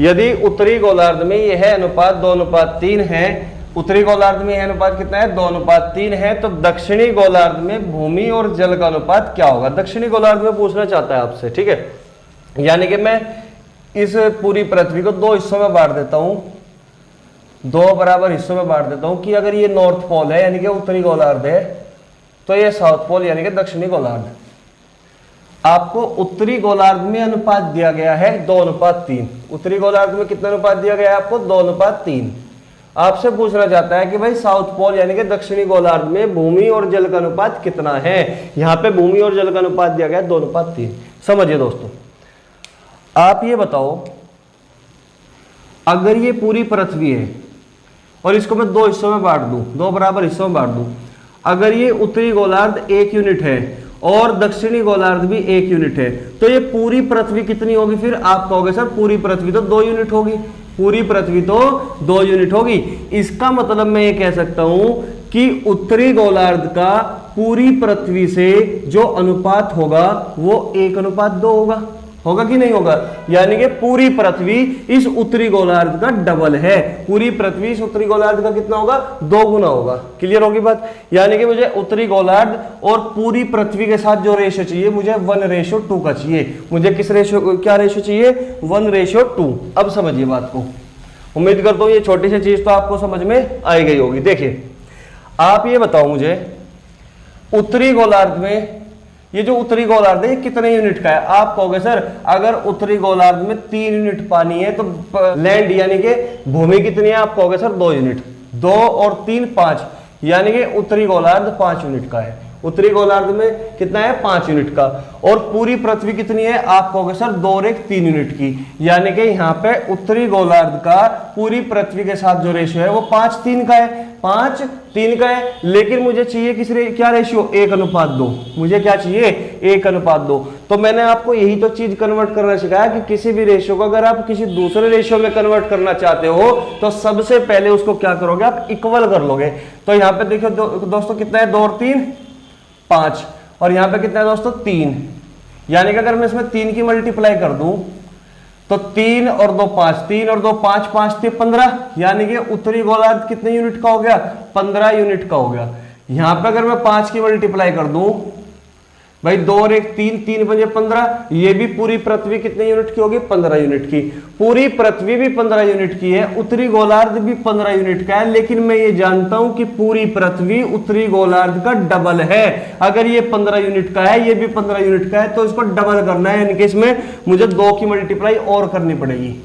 यदि उत्तरी गोलार्ध में यह अनुपात 2:3 है, उत्तरी गोलार्ध में यह अनुपात कितना है? 2:3 है, तो दक्षिणी गोलार्ध में भूमि और जल का अनुपात क्या होगा? दक्षिणी गोलार्ध में पूछना चाहता है आपसे। ठीक है, यानी कि मैं इस पूरी पृथ्वी को 2 हिस्सों में बांट देता हूं, 2 बराबर हिस्सों में बांट देता हूं कि अगर ये नॉर्थ पोल है यानी कि उत्तरी गोलार्ध है तो ये साउथ पोल यानी कि दक्षिणी गोलार्ध। आपको उत्तरी गोलार्ध में अनुपात दिया गया है 2:3। उत्तरी गोलार्ध में कितना अनुपात दिया गया है आपको? 2:3। आपसे पूछना चाहता है कि भाई साउथ पोल यानी कि दक्षिणी गोलार्ध में भूमि और जल का अनुपात कितना है? यहां पे भूमि और जल का अनुपात दिया गया है 2:3। समझिए दोस्तों, आप ये बताओ, अगर ये पूरी पृथ्वी है और इसको मैं 2 हिस्सों में बांट दूं, 2 बराबर हिस्सों में बांट दूं, अगर ये उत्तरी गोलार्ध 1 यूनिट है और दक्षिणी गोलार्ध भी 1 यूनिट है, तो ये पूरी पृथ्वी कितनी होगी? फिर आप कहोगे सर पूरी पृथ्वी तो 2 यूनिट होगी, पूरी पृथ्वी तो 2 यूनिट होगी। इसका मतलब मैं ये कह सकता हूं कि उत्तरी गोलार्ध का पूरी पृथ्वी से जो अनुपात होगा वो 1:2 होगा कि नहीं होगा? यानी कि पूरी पृथ्वी इस उत्तरी गोलार्ध का डबल है। पूरी पृथ्वी इस उत्तरी गोलार्ध का कितना होगा? 2 गुना होगा। क्लियर होगी बात? यानी कि मुझे उत्तरी गोलार्ध और पूरी पृथ्वी के साथ जो रेशो चाहिए मुझे 1:2 का चाहिए। मुझे किस रेशो, क्या रेशो चाहिए? 1:2। अब समझिए बात को। उम्मीद करता हूं ये छोटी सी चीज तो आपको समझ में आई गई होगी। देखिए, आप ये बताओ मुझे, उत्तरी गोलार्ध में ये जो उत्तरी गोलार्ध है ये कितने यूनिट का है? आप कहोगे सर अगर उत्तरी गोलार्ध में 3 यूनिट पानी है तो लैंड यानी कि भूमि कितनी है? आप कहोगे सर 2 यूनिट। 2 और 3 5, यानी कि उत्तरी गोलार्ध 5 यूनिट का है। उत्तरी गोलार्ध में कितना है? 5 यूनिट का। और पूरी पृथ्वी कितनी है? आप कहोगे सर 2 और 1 3 यूनिट की, यानी कि यहाँ पे उत्तरी गोलार्ध का पूरी पृथ्वी के साथ जो रेशियो है वो 5:3 का है। 5:3 का है, लेकिन मुझे चाहिए क्या रेशियो? 1:2। मुझे क्या चाहिए? 1:2। तो मैंने आपको यही तो चीज कन्वर्ट करना सिखाया कि किसी भी रेशियो को अगर आप किसी दूसरे रेशियो में कन्वर्ट करना चाहते हो तो सबसे पहले उसको क्या करोगे? आप इक्वल कर लोगे। तो यहाँ पे देखो दोस्तों कितना है? 2 और 3 5, और यहां पे कितना है दोस्तों? 3, यानी कि अगर मैं इसमें 3 की मल्टीप्लाई कर दूं तो 3 और 2 5, 3 और 2 5, 5 3 15, यानी कि उत्तरी गोलार्ध कितने यूनिट का हो गया? 15 यूनिट का हो गया। यहां पे अगर मैं 5 की मल्टीप्लाई कर दूं भाई, 2 और 1 3, 3 5 15, ये भी पूरी पृथ्वी कितने यूनिट की होगी? 15 यूनिट की। पूरी पृथ्वी भी 15 यूनिट की है, उत्तरी गोलार्ध भी 15 यूनिट का है, लेकिन मैं ये जानता हूं कि पूरी पृथ्वी उत्तरी गोलार्ध का डबल है। अगर ये 15 यूनिट का है, ये भी 15 यूनिट का है, तो इसको डबल करना है, यानी कि इसमें मुझे 2 की मल्टीप्लाई और करनी पड़ेगी।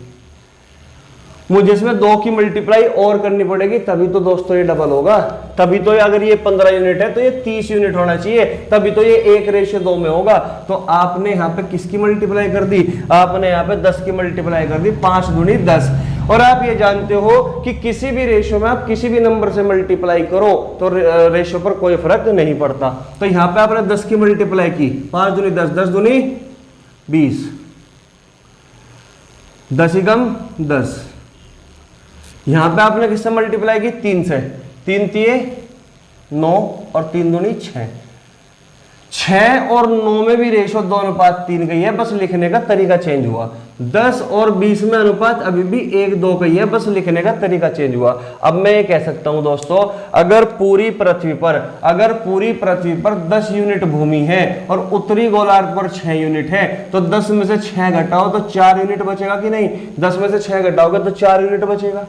मुझे इसमें 2 की मल्टीप्लाई और करनी पड़ेगी, तभी तो दोस्तों ये डबल होगा। तभी तो अगर ये 15 यूनिट है तो ये 30 यूनिट होना चाहिए, तभी तो ये 1:2 में होगा। तो आपने यहाँ पे किसकी मल्टीप्लाई कर दी? आपने यहाँ पे 10 की मल्टीप्लाई कर दी। 5 दूनी 10। और आप ये जानते हो कि किसी भी रेशियो में आप किसी भी नंबर से मल्टीप्लाई करो तो रेशियो पर कोई फर्क नहीं पड़ता। तो यहाँ पे आपने 10 की मल्टीप्लाई की, 5 दूनी 10, 10 दूनी 20, 10 एकम 10। यहां पे आपने किससे मल्टीप्लाई की? 3 से। 3 तिये 9 और 3 दूनी 6। 6 और 9 में भी रेशो 2:3 गई है, बस लिखने का तरीका चेंज हुआ। 10 और 20 में अनुपात अभी भी 1:2 गई है, बस लिखने का तरीका चेंज हुआ। अब मैं ये कह सकता हूं दोस्तों, अगर पूरी पृथ्वी पर 10 यूनिट भूमि है और उत्तरी गोलार्ध पर 6 यूनिट है, तो 10 में से 6 घटाओ तो 4 यूनिट बचेगा कि नहीं? 10 में से 6 घटाओगे तो 4 यूनिट बचेगा।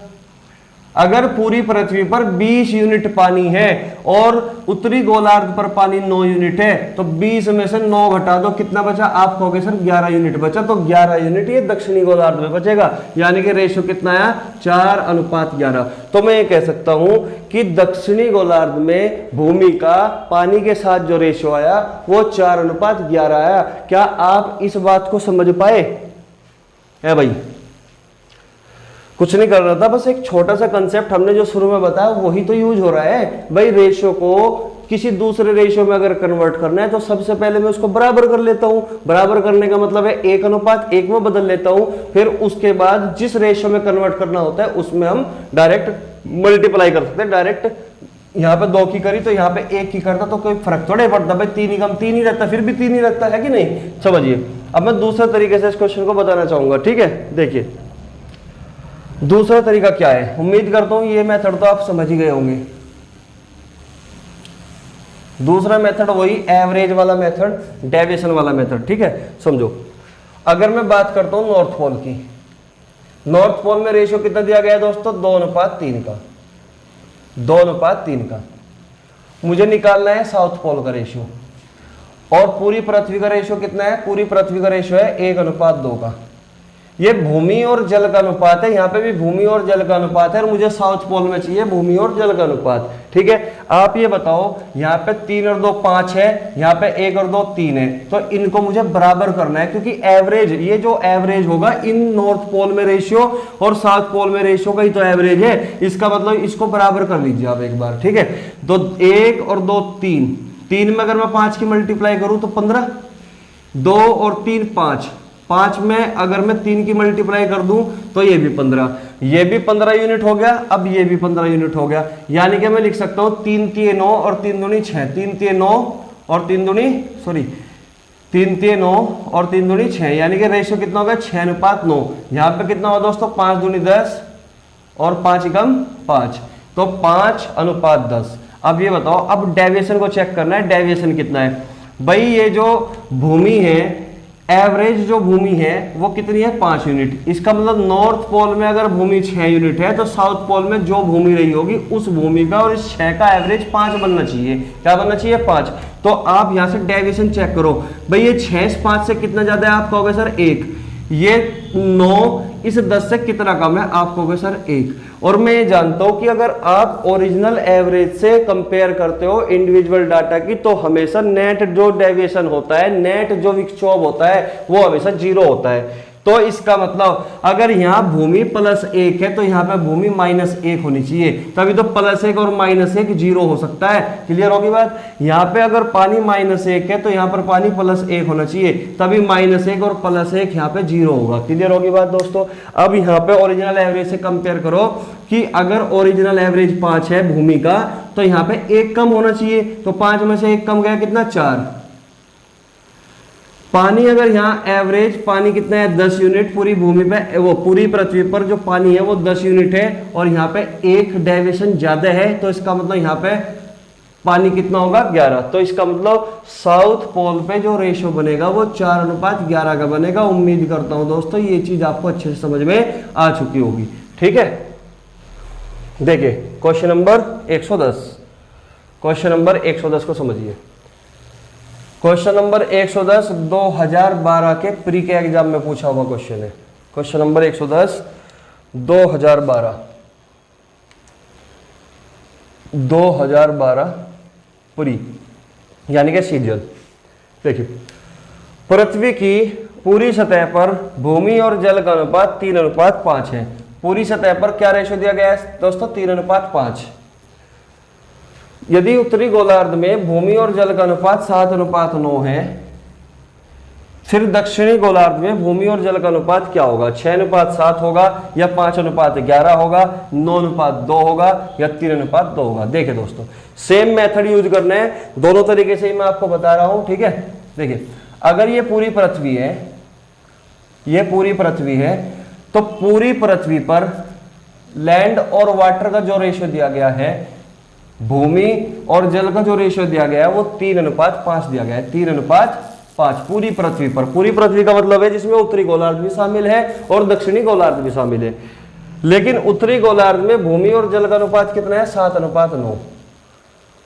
अगर पूरी पृथ्वी पर 20 यूनिट पानी है और उत्तरी गोलार्ध पर पानी 9 यूनिट है, तो 20 में से 9 घटा दो, कितना बचा? आप कहोगे सर 11 यूनिट बचा। तो 11 यूनिट ये दक्षिणी गोलार्ध में बचेगा, यानी कि रेशियो कितना आया? 4:11। तो मैं ये कह सकता हूं कि दक्षिणी गोलार्ध में भूमि का पानी के साथ जो रेशियो आया वो 4:11 आया। क्या आप इस बात को समझ पाए? है भाई, कुछ नहीं कर रहा था, बस एक छोटा सा कंसेप्ट हमने जो शुरू में बताया वही तो यूज हो रहा है। भाई रेशियो को किसी दूसरे रेशियो में अगर कन्वर्ट करना है तो सबसे पहले मैं उसको बराबर कर लेता हूं। बराबर करने का मतलब है 1:1 में बदल लेता हूं, फिर उसके बाद जिस रेशियो में कन्वर्ट करना होता है उसमें हम डायरेक्ट मल्टीप्लाई कर सकते हैं। डायरेक्ट यहाँ पे 2 की करी तो यहाँ पे 1 की करता तो कोई फर्क थोड़ा ही पड़ता। भाई 3 ही कम 3 ही रहता, फिर भी 3 ही रहता है कि नहीं? समझिए। अब मैं दूसरे तरीके से इस क्वेश्चन को बताना चाहूंगा, ठीक है? देखिए दूसरा तरीका क्या है। उम्मीद करता हूं ये मेथड तो आप समझ ही गए होंगे। दूसरा मेथड वही एवरेज वाला मेथड, डेविएशन वाला मेथड, ठीक है? समझो, अगर मैं बात करता हूं नॉर्थ पोल की, नॉर्थ पोल में रेशियो कितना दिया गया है दोस्तों? 2:3 का। 2:3 का। मुझे निकालना है साउथ पोल का रेशियो। और पूरी पृथ्वी का रेशियो कितना है? पूरी पृथ्वी का रेशियो है 1:2 का। ये भूमि और जल का अनुपात है, यहाँ पे भी भूमि और जल का अनुपात है, और मुझे साउथ पोल में चाहिए भूमि और जल का अनुपात, ठीक है? आप ये बताओ, यहाँ पे 3 और 2 5 है, यहाँ पे 1 और 2 3 है, तो इनको मुझे बराबर करना है, क्योंकि एवरेज, ये जो एवरेज होगा इन नॉर्थ पोल में रेशियो और साउथ पोल में रेशियो का ही तो एवरेज है। इसका मतलब इसको बराबर कर लीजिए आप एक बार, ठीक है? तो 1 और 2 3, 3 में अगर मैं 5 की मल्टीप्लाई करूं तो 15, 2 और 3 5, 5 में अगर मैं 3 की मल्टीप्लाई कर दूं तो ये भी 15, ये भी 15 यूनिट हो गया। अब ये भी 15 यूनिट हो गया, यानी कि मैं लिख सकता हूं 3 तिये 9 और 3 दूनी 6, 3 तिये 9 और 3 दूनी 6, यानी कि रेशियो कितना होगा? 6:9। यहाँ पे कितना होगा दोस्तों? 5 दूनी 10 और 5 एकम 5, तो 5:10। अब ये बताओ, अब डेविएशन को चेक करना है, डेविएशन कितना है? भाई ये जो भूमि है एवरेज जो भूमि है वो कितनी है 5 यूनिट। इसका मतलब नॉर्थ पोल में अगर भूमि 6 यूनिट है तो साउथ पोल में जो भूमि रही होगी उस भूमि का और इस 6 का एवरेज 5 बनना चाहिए। क्या बनना चाहिए 5। तो आप यहां से डेविएशन चेक करो भाई, ये 6 इस 5 से कितना ज्यादा है, आप कहोगे सर 1। ये 9 इस 10 से कितना कम है, आप कहोगे सर 1। और मैं ये जानता हूं कि अगर आप ओरिजिनल एवरेज से कंपेयर करते हो इंडिविजुअल डाटा की, तो हमेशा नेट जो डेविएशन होता है, नेट जो विक्षोभ होता है वो हमेशा 0 होता है। तो इसका मतलब अगर यहाँ भूमि +1 है तो यहाँ पे भूमि -1 होनी चाहिए, तभी तो +1 और -1 0 हो सकता है। क्लियर होगी बात। यहाँ पे अगर पानी -1 है तो यहाँ पर पानी +1 होना चाहिए, तभी -1 और +1 यहाँ पे 0 होगा। क्लियर होगी बात दोस्तों। अब यहाँ पे ओरिजिनल एवरेज से कंपेयर करो कि अगर ओरिजिनल एवरेज 5 है भूमि का तो यहाँ पे 1 कम होना चाहिए, तो 5 में से 1 कम गया कितना 4। पानी अगर यहाँ एवरेज पानी कितना है 10 यूनिट पूरी भूमि पे, वो पूरी पृथ्वी पर जो पानी है वो 10 यूनिट है और यहाँ पे 1 डेविएशन ज्यादा है, तो इसका मतलब यहाँ पे पानी कितना होगा 11। तो इसका मतलब साउथ पोल पे जो रेशियो बनेगा वो 4:11 का बनेगा। उम्मीद करता हूं दोस्तों ये चीज आपको अच्छे से समझ में आ चुकी होगी। ठीक है, देखिए क्वेश्चन नंबर 110, क्वेश्चन नंबर 110 को समझिए। क्वेश्चन नंबर 110 2012 के प्री के एग्जाम में पूछा हुआ क्वेश्चन है। क्वेश्चन नंबर 110 2012 प्री यानी कि सीजन। देखिए पृथ्वी की पूरी सतह पर भूमि और जल का अनुपात 3:5 है। पूरी सतह पर क्या रेशो दिया गया है दोस्तों 3:5। यदि उत्तरी गोलार्ध में भूमि और जल का अनुपात 7:9 है, फिर दक्षिणी गोलार्ध में भूमि और जल का अनुपात क्या होगा, 6:7 होगा या 5:11 होगा, 9:2 होगा या 3:2 होगा। देखिए दोस्तों सेम मेथड यूज करना है, दोनों तरीके से ही मैं आपको बता रहा हूं। ठीक है, देखिए अगर ये पूरी पृथ्वी है, ये पूरी पृथ्वी है, तो पूरी पृथ्वी पर लैंड और वाटर का जो रेशियो दिया गया है, भूमि और जल का जो रेशियो दिया गया है वो 3:5 दिया गया है। 3:5 पूरी पृथ्वी पर। पूरी पृथ्वी का मतलब है जिसमें उत्तरी गोलार्ध भी शामिल है और दक्षिणी गोलार्ध भी शामिल है। लेकिन उत्तरी गोलार्ध में भूमि और जल का अनुपात कितना है 7:9।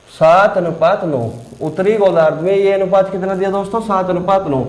7:9। उत्तरी गोलार्ध में ये अनुपात कितना दिया दोस्तों 7:9।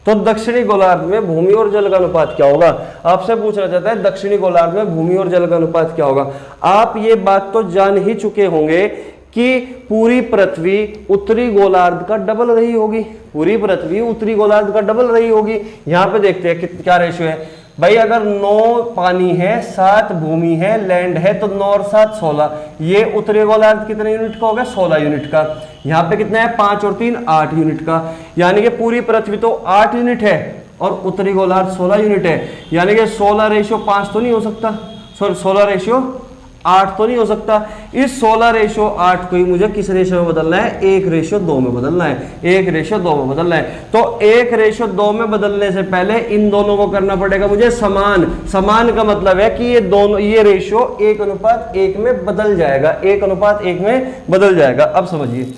तो दक्षिणी गोलार्ध में भूमि और जल का अनुपात क्या होगा, आपसे पूछना चाहता है दक्षिणी गोलार्ध में भूमि और जल का अनुपात क्या होगा। आप ये बात तो जान ही चुके होंगे कि पूरी पृथ्वी उत्तरी गोलार्ध का डबल रही होगी। पूरी पृथ्वी उत्तरी गोलार्ध का डबल रही होगी। यहां पे देखते हैं क्या रेशियो है भाई। अगर 9 पानी है, 7 भूमि है, लैंड है, तो 9 और 7 16। ये उत्तरी गोलार्ध कितने यूनिट का होगा 16 यूनिट का। यहाँ पे कितना है 5 और 3 8 यूनिट का। यानी कि पूरी पृथ्वी तो 8 यूनिट है और उत्तरी गोलार्ध 16 यूनिट है। यानी कि 16:5 तो नहीं हो सकता, सॉरी 16:8 तो नहीं हो सकता। इस 16:8 को ही मुझे किस रेशियो में बदलना है 1:2 में बदलना है। 1:2 में बदलना है। तो 1:2 में बदलने से पहले इन दोनों को करना पड़ेगा मुझे समान। समान का मतलब है कि ये दोनों, ये रेशियो 1:1 में बदल जाएगा। 1:1 में बदल जाएगा। अब समझिए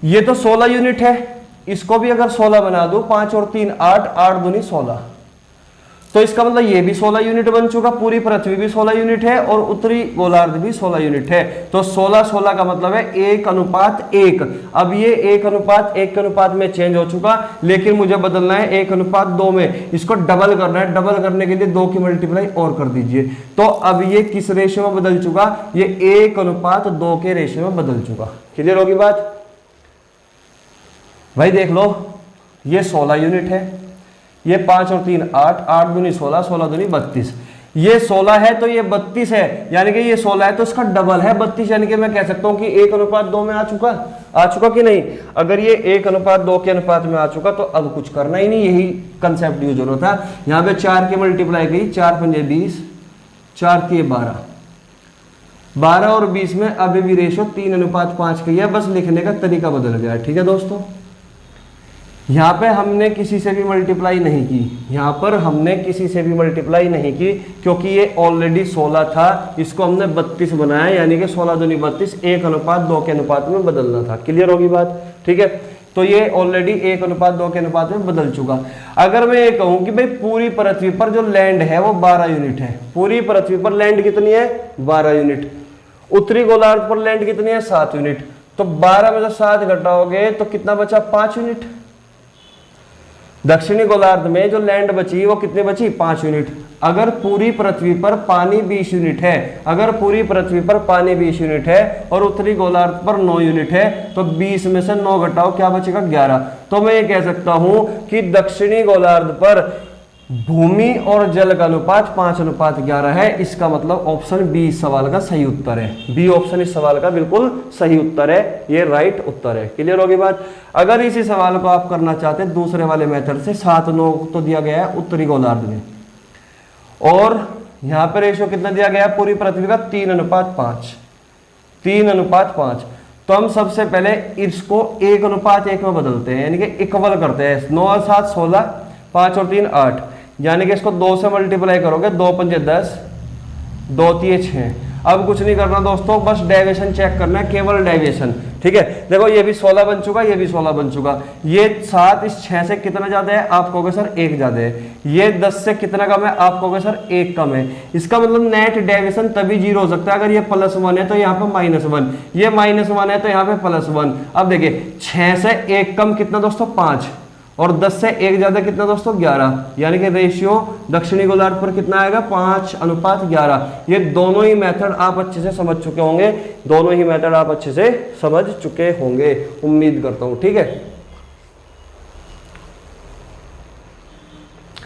ये तो 16 यूनिट है, इसको भी अगर 16 बना दूं, 5 और 3 8, 8 दूनी 16, तो इसका मतलब ये भी 16 यूनिट बन चुका। पूरी पृथ्वी भी 16 यूनिट है और उत्तरी गोलार्ध भी 16 यूनिट है। तो 16 का मतलब है 1:1। अब ये 1:1 के अनुपात में चेंज हो चुका, लेकिन मुझे बदलना है 1:2 में। इसको डबल करना है। डबल करने के लिए 2 की मल्टीप्लाई और कर दीजिए। तो अब ये किस रेशियो में बदल चुका, ये 1:2 के रेशियो में बदल चुका। क्लियर होगी बात भाई। देख लो ये 16 यूनिट है, ये 5 और 3 8, 8 दूनी 16, 16 दूनी 32। ये 16 है तो ये 32 है, यानी कि ये 16 है तो इसका डबल है 32। यानी कि मैं कह सकता हूं कि 1:2 में आ चुका कि नहीं। अगर ये 1:2 के अनुपात में आ चुका तो अब कुछ करना ही नहीं, यही कंसेप्ट यूज होना था। यहां पे 4 की मल्टीप्लाई गई, 4 पंजे 20, 4 3 12, 12 और 20 में अभी भी रेशो 3:5 की है। बस लिखने का तरीका बदल गया। ठीक है दोस्तों, यहाँ पे हमने किसी से भी मल्टीप्लाई नहीं की। यहाँ पर हमने किसी से भी मल्टीप्लाई नहीं की क्योंकि ये ऑलरेडी 16 था, इसको हमने 32 बनाया। यानी कि 16 दूनी 32, 1:2 के अनुपात में बदलना था। क्लियर होगी बात। ठीक है, तो ये ऑलरेडी 1:2 के अनुपात में बदल चुका। अगर मैं ये कहूं कि भाई पूरी पृथ्वी पर जो लैंड है वो 12 यूनिट है, पूरी पृथ्वी पर लैंड कितनी है 12 यूनिट, उत्तरी गोलार्ध पर लैंड कितनी है 7 यूनिट, तो 12 में से 7 घटाओगे तो कितना बचा 5 यूनिट। दक्षिणी गोलार्ध में जो लैंड बची वो कितनी बची 5 यूनिट। अगर पूरी पृथ्वी पर पानी 20 यूनिट है, अगर पूरी पृथ्वी पर पानी 20 यूनिट है और उत्तरी गोलार्ध पर 9 यूनिट है, तो 20 में से 9 घटाओ क्या बचेगा 11। तो मैं ये कह सकता हूं कि दक्षिणी गोलार्ध पर भूमि और जल का अनुपात 5:11 है। इसका मतलब ऑप्शन बी इस सवाल का सही उत्तर है। बी ऑप्शन इस सवाल का बिल्कुल सही उत्तर है, ये राइट उत्तर है। क्लियर होगी बात। अगर इसी सवाल को आप करना चाहते हैं दूसरे वाले मेथड से, 7:9 तो दिया गया है उत्तरी गोलार्ध में, और यहां पर रेशियो कितना दिया गया है पूरी पृथ्वी का 3:5, 3:5। तो हम सबसे पहले इसको 1:1 में बदलते हैं, यानी कि इक्वल करते हैं। 9 और 7 16, 5 और 3 8, यानी कि इसको 2 से मल्टीप्लाई करोगे, 2 पंजे 10, 2 3 6। अब कुछ नहीं करना दोस्तों, बस डेविएशन चेक करना है, केवल डेविएशन। ठीक है, देखो ये भी 16 बन चुका, ये भी 16 बन चुका। ये 7 इस 6 से कितना ज्यादा है, आप कहोगे सर 1 ज्यादा है। ये 10 से कितना कम है, आप कहोगे सर 1 कम है। इसका मतलब नेट डेविएशन तभी 0 हो सकता है अगर ये +1 है तो यहाँ पे -1, ये -1 है तो यहाँ पे +1। अब देखिए 6 से 1 कम कितना दोस्तों 5, और 10 से 1 ज्यादा कितना दोस्तों 11, यानी कि रेशियो दक्षिणी गोलार्ध पर कितना आएगा 5:11। ये दोनों ही मेथड आप अच्छे से समझ चुके होंगे, दोनों ही मेथड आप अच्छे से समझ चुके होंगे, उम्मीद करता हूं। ठीक है,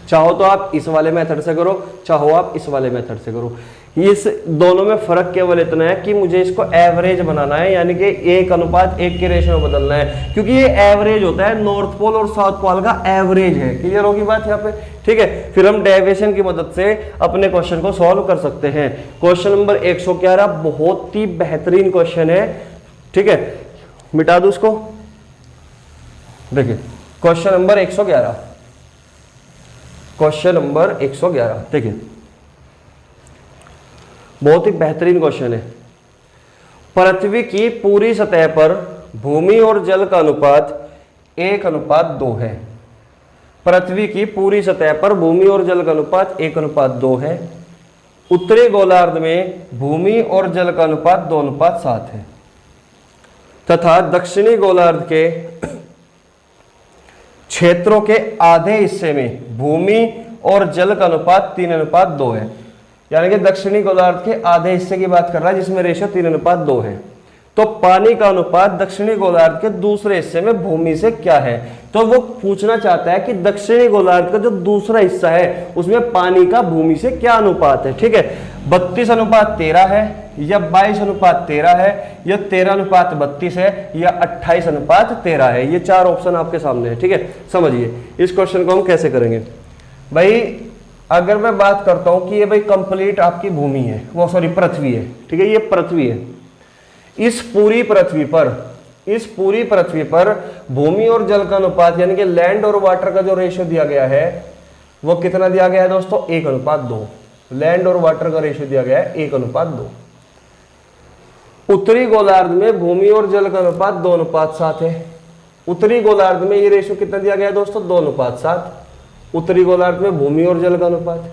चाहो तो आप इस वाले मेथड से करो, चाहो आप इस वाले मेथड से करो। इस दोनों में फर्क केवल इतना है कि मुझे इसको एवरेज बनाना है, यानी कि 1:1 के रेशियो में बदलना है, क्योंकि ये एवरेज होता है, नॉर्थ पोल और साउथ पोल का एवरेज है। क्लियर होगी बात यहाँ पे। ठीक है, फिर हम डेविएशन की मदद से अपने क्वेश्चन को सॉल्व कर सकते हैं। क्वेश्चन नंबर 111 बहुत ही बेहतरीन क्वेश्चन है। ठीक है, मिटा दो उसको। देखिए क्वेश्चन नंबर 111, क्वेश्चन नंबर 111 देखिए, बहुत ही बेहतरीन क्वेश्चन है। पृथ्वी की पूरी सतह पर भूमि और जल का अनुपात 1:2 है। पृथ्वी की पूरी सतह पर भूमि और जल का अनुपात 1:2 है। उत्तरी गोलार्ध में भूमि और जल का अनुपात 2:7 है, तथा दक्षिणी गोलार्ध के क्षेत्रों के आधे हिस्से में भूमि और जल का अनुपात 3:2 है। यानी कि दक्षिणी गोलार्ध के आधे हिस्से की बात कर रहा है जिसमें रेशियो 3:2 है। तो पानी का अनुपात दक्षिणी गोलार्ध के दूसरे हिस्से में भूमि से क्या है। तो वो पूछना चाहता है कि दक्षिणी गोलार्ध का जो दूसरा हिस्सा है उसमें पानी का भूमि से क्या अनुपात है। ठीक है, 32:13 है, या 22:13 है, या 13:32 है, या 28:13 है। ये 4 ऑप्शन आपके सामने है। ठीक है, समझिए इस क्वेश्चन को हम कैसे करेंगे। भाई अगर मैं बात करता हूं कि ये भाई कंप्लीट आपकी भूमि है, वो सॉरी पृथ्वी है। ठीक है, ये पृथ्वी है। इस पूरी पृथ्वी पर भूमि और जल का अनुपात यानी कि लैंड और वाटर का जो रेशियो दिया गया है वो कितना दिया गया है दोस्तों 1:2। लैंड और वाटर का रेशियो दिया गया है 1:2। उत्तरी गोलार्ध में भूमि और जल का अनुपात 2:7 है। उत्तरी गोलार्ध में ये रेशियो कितना दिया गया है दोस्तों 2:7। उत्तरी गोलार्ध में भूमि और जल का अनुपात।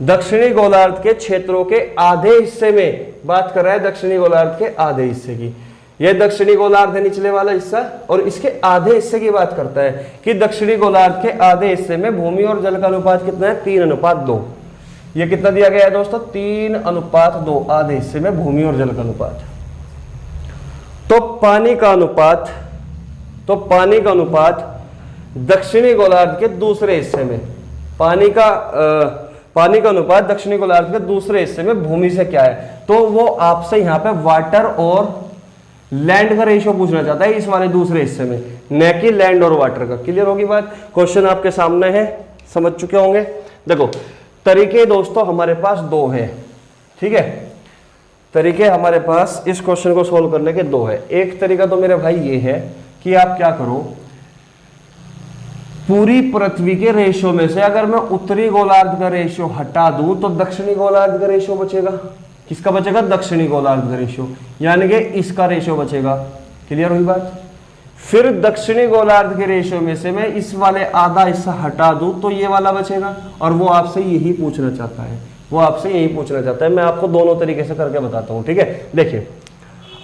दक्षिणी गोलार्ध के क्षेत्रों के आधे हिस्से में बात कर रहा है, दक्षिणी गोलार्ध के आधे हिस्से की। यह दक्षिणी गोलार्ध है निचले वाला हिस्सा, और इसके आधे हिस्से की बात करता है कि दक्षिणी गोलार्ध के आधे हिस्से में भूमि और जल का अनुपात कितना है 3:2। ये कितना दिया गया है दोस्तों 3:2 आधे हिस्से में भूमि और जल का अनुपात। तो पानी का अनुपात दक्षिणी गोलार्ध के दूसरे हिस्से में, पानी का अनुपात दक्षिणी गोलार्ध के दूसरे हिस्से में भूमि से क्या है। तो वो आपसे यहाँ पे वाटर और लैंड का रेशियो पूछना चाहता है इस वाले दूसरे हिस्से में, न कि लैंड और वाटर का। क्लियर होगी बात। क्वेश्चन आपके सामने है, समझ चुके होंगे। देखो तरीके दोस्तों हमारे पास 2 है। ठीक है, तरीके हमारे पास इस क्वेश्चन को सोल्व करने के 2 है। एक तरीका तो मेरे भाई ये है कि आप क्या करो, पूरी पृथ्वी के रेशियो में से अगर मैं उत्तरी गोलार्ध का रेशियो हटा दूं तो दक्षिणी गोलार्ध का रेशियो बचेगा। किसका बचेगा दक्षिणी गोलार्ध का रेशियो, यानी कि इसका रेशियो बचेगा। क्लियर हुई बात। फिर दक्षिणी गोलार्ध के रेशियो में से मैं इस वाले आधा हिस्सा हटा दूं तो ये वाला बचेगा, और वो आपसे यही पूछना चाहता है, वो आपसे यही पूछना चाहता है। मैं आपको दोनों तरीके से करके बताता हूं, ठीक है। देखिए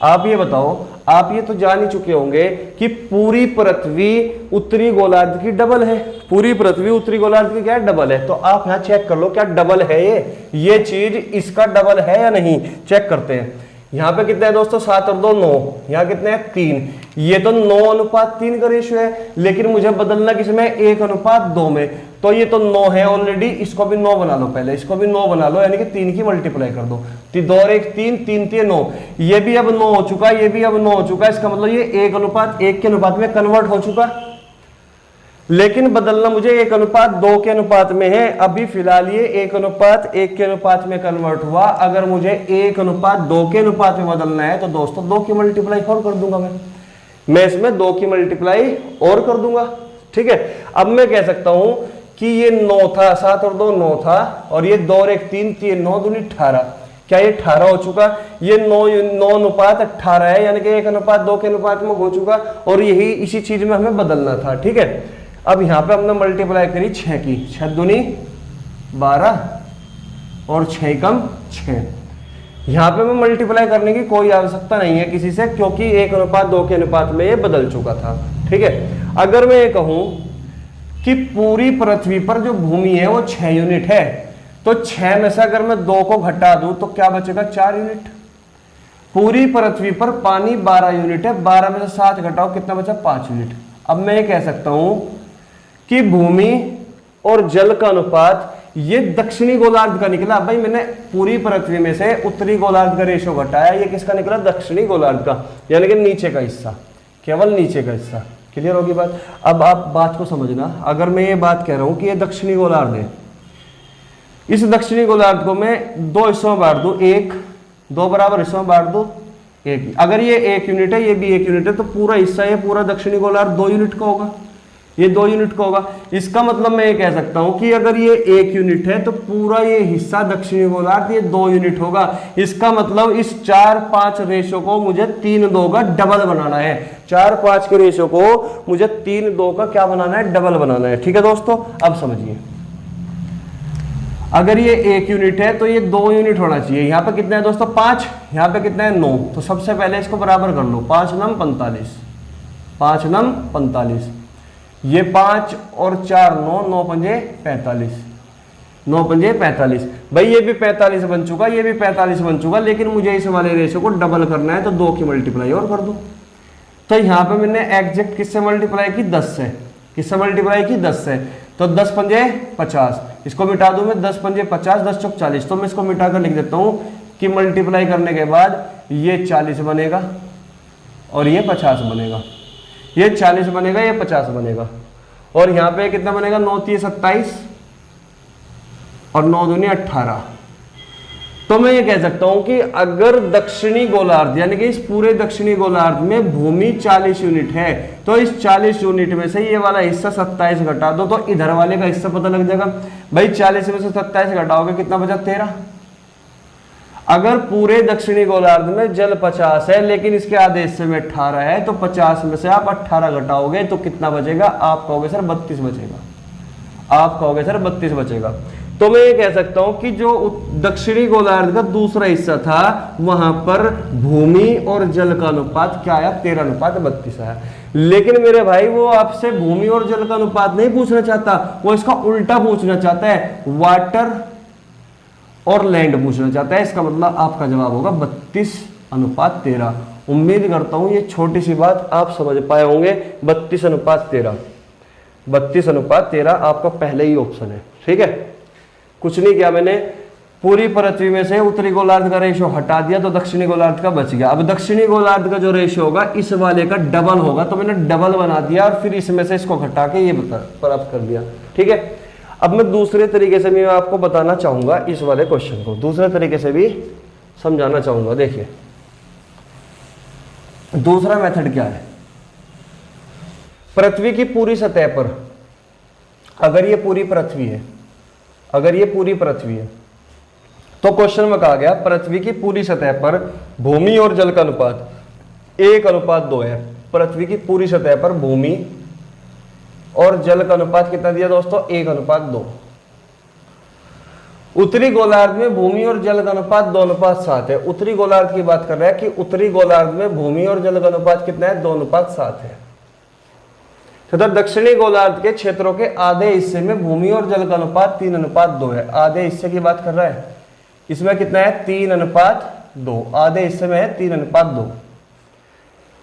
आप ये बताओ, आप ये तो जान ही चुके होंगे कि पूरी पृथ्वी उत्तरी गोलार्ध की डबल है, पूरी पृथ्वी उत्तरी गोलार्ध की क्या है, डबल है। तो आप यहां चेक कर लो क्या डबल है ये चीज इसका डबल है या नहीं, चेक करते हैं। यहाँ पे कितने हैं दोस्तों, 7 और 2 9, यहाँ कितने हैं 3, ये तो 9:3 का रेशियो है, लेकिन मुझे बदलना किसमें, 1:2 में। तो ये तो 9 है ऑलरेडी, इसको भी 9 बना लो, पहले इसको भी 9 बना लो, यानी कि 3 की मल्टीप्लाई कर दो, 2 और 1 3, 3 3 9, ये भी अब 9 हो चुका, ये भी अब 9 हो चुका, इसका मतलब ये 1:1 के अनुपात में कन्वर्ट हो चुका। लेकिन बदलना मुझे 1:2 के अनुपात में है, अभी फिलहाल ये 1:1 के अनुपात में कन्वर्ट हुआ। अगर मुझे 1:2 के अनुपात में बदलना है तो दोस्तों 2 की मल्टीप्लाई और कर दूंगा, मैं इसमें 2 की मल्टीप्लाई और कर दूंगा, ठीक है। अब मैं कह सकता हूं कि ये 9 था, 7 और 2 9 था, और ये 2 और 1 3 3 9 दूनी 18, क्या ये 18 हो चुका, ये 9:18 है, यानी कि 1:2 के अनुपात में हो चुका, और यही इसी चीज में हमें बदलना था, ठीक है। अब यहां पे हमने मल्टीप्लाई करी 6 की, 6 दूनी 12 और 6 कम 6। यहां पे मैं मल्टीप्लाई करने की कोई आवश्यकता नहीं है किसी से, क्योंकि 1:2 के अनुपात में ये बदल चुका था, ठीक है। अगर मैं ये कहूं कि पूरी पृथ्वी पर जो भूमि है वो 6 यूनिट है, तो 6 में से अगर मैं 2 को घटा दूं तो क्या बचेगा, 4 यूनिट। पूरी पृथ्वी पर पानी 12 यूनिट है, 12 में से 7 घटाओ कितना बचा, 5 यूनिट। अब मैं ये कह सकता हूं कि भूमि और जल का अनुपात ये दक्षिणी गोलार्ध का निकला। भाई मैंने पूरी पृथ्वी में से उत्तरी गोलार्ध का रेशो घटाया, ये किसका निकला, दक्षिणी गोलार्ध का, यानी कि नीचे का हिस्सा, केवल नीचे का हिस्सा। क्लियर होगी बात। अब आप बात को समझना, अगर मैं ये बात कह रहा हूं कि ये दक्षिणी गोलार्ध है, इस दक्षिणी गोलार्ध को मैं 2 हिस्सों में बांट दूं, 2 बराबर हिस्सों में बांट दूं, 1। अगर ये 1 यूनिट है, ये भी 1 यूनिट है, तो पूरा हिस्सा ये पूरा दक्षिणी गोलार्ध 2 यूनिट का होगा, ये 2 यूनिट का होगा। इसका मतलब मैं ये कह सकता हूं कि अगर ये 1 यूनिट है तो पूरा ये हिस्सा दक्षिणी गोलार्ध ये 2 यूनिट होगा। इसका मतलब इस 4-5 रेशो को मुझे 3-2 का डबल बनाना है, 4-5 के रेशो को मुझे 3-2 का क्या बनाना है, डबल बनाना है, ठीक है दोस्तों। अब समझिए, अगर ये 1 यूनिट है तो ये 2 यूनिट होना चाहिए। यहाँ पे कितना है दोस्तों, 5, यहाँ पे कितना है 9, तो सबसे पहले इसको बराबर कर लो, 5 9 45, 5 9 45, ये 5 और 4 9, 9 पंजे 45, 9 पंजे 45। भाई ये भी 45 बन चुका, ये भी 45 बन चुका, लेकिन मुझे इस वाले रेशो को डबल करना है, तो 2 की मल्टीप्लाई और कर दो। तो यहाँ पे मैंने एग्जैक्ट किससे मल्टीप्लाई की, 10 से, किससे मल्टीप्लाई की, 10 से, तो 10 पंजे 50, इसको मिटा दूं मैं, 10 पंजे 50, 10 चौक 40, तो मैं इसको मिटा कर लिख देता हूं कि मल्टीप्लाई करने के बाद ये 40 बनेगा और ये 50 बनेगा, ये 40 बनेगा, ये 50 बनेगा, और यहाँ पे कितना बनेगा, 9 3 27 और 9 दूनी 18। तो मैं ये कह सकता हूं कि अगर दक्षिणी गोलार्ध यानी कि इस पूरे दक्षिणी गोलार्ध में भूमि 40 यूनिट है, तो इस 40 यूनिट में से ये वाला हिस्सा 27 घटा दो तो इधर वाले का हिस्सा पता लग जाएगा। भाई 40 में से 27 घटाओगे कितना बचा, 13। अगर पूरे दक्षिणी गोलार्ध में जल 50 है लेकिन इसके आधे हिस्से में 18 है, तो 50 में से आप 18 घटाओगे तो कितना बचेगा, आप कहोगे सर 32 बचेगा, आप कहोगे सर 32 बचेगा। तो मैं ये कह सकता हूं कि जो दक्षिणी गोलार्ध का दूसरा हिस्सा था वहां पर भूमि और जल का अनुपात क्या आया, 13:32 आया। लेकिन मेरे भाई वो आपसे भूमि और जल का अनुपात नहीं पूछना चाहता, वो इसका उल्टा पूछना चाहता है, वाटर और लैंड पूछना चाहता है। इसका मतलब आपका जवाब होगा 32:13। उम्मीद करता हूं ये छोटी सी बात आप समझ पाए होंगे। 32:13, 32:13 आपका पहले ही ऑप्शन है, ठीक है। कुछ नहीं किया मैंने, पूरी पृथ्वी में से उत्तरी गोलार्ध का रेशो हटा दिया तो दक्षिणी गोलार्ध का बच गया। अब दक्षिणी गोलार्ध का जो रेशो होगा इस वाले का डबल होगा, तो मैंने डबल बना दिया और फिर इसमें से इसको घटा के ये प्राप्त कर दिया, ठीक है। अब मैं दूसरे तरीके से भी आपको बताना चाहूंगा इस वाले क्वेश्चन को, दूसरे तरीके से भी समझाना चाहूंगा। देखिए दूसरा मेथड क्या है, पृथ्वी की पूरी सतह पर अगर ये पूरी पृथ्वी है, अगर ये पूरी पृथ्वी है तो क्वेश्चन में कहा गया पृथ्वी की पूरी सतह पर भूमि और जल का अनुपात 1:2 है। पृथ्वी की पूरी सतह पर भूमि और जल का अनुपात कितना दिया दोस्तों, 1:2। उत्तरी गोलार्ध में भूमि और जल का अनुपात 2:7 है। उत्तरी गोलार्ध की बात कर रहा है कि उत्तरी गोलार्ध में भूमि और जल का अनुपात कितना है, 2:7 है। तथा दक्षिणी गोलार्ध के क्षेत्रों के आधे हिस्से में भूमि और जल का अनुपात 3:2 है। आधे हिस्से की बात कर रहा है, इसमें कितना है, 3:2। आधे हिस्से में है 3:2।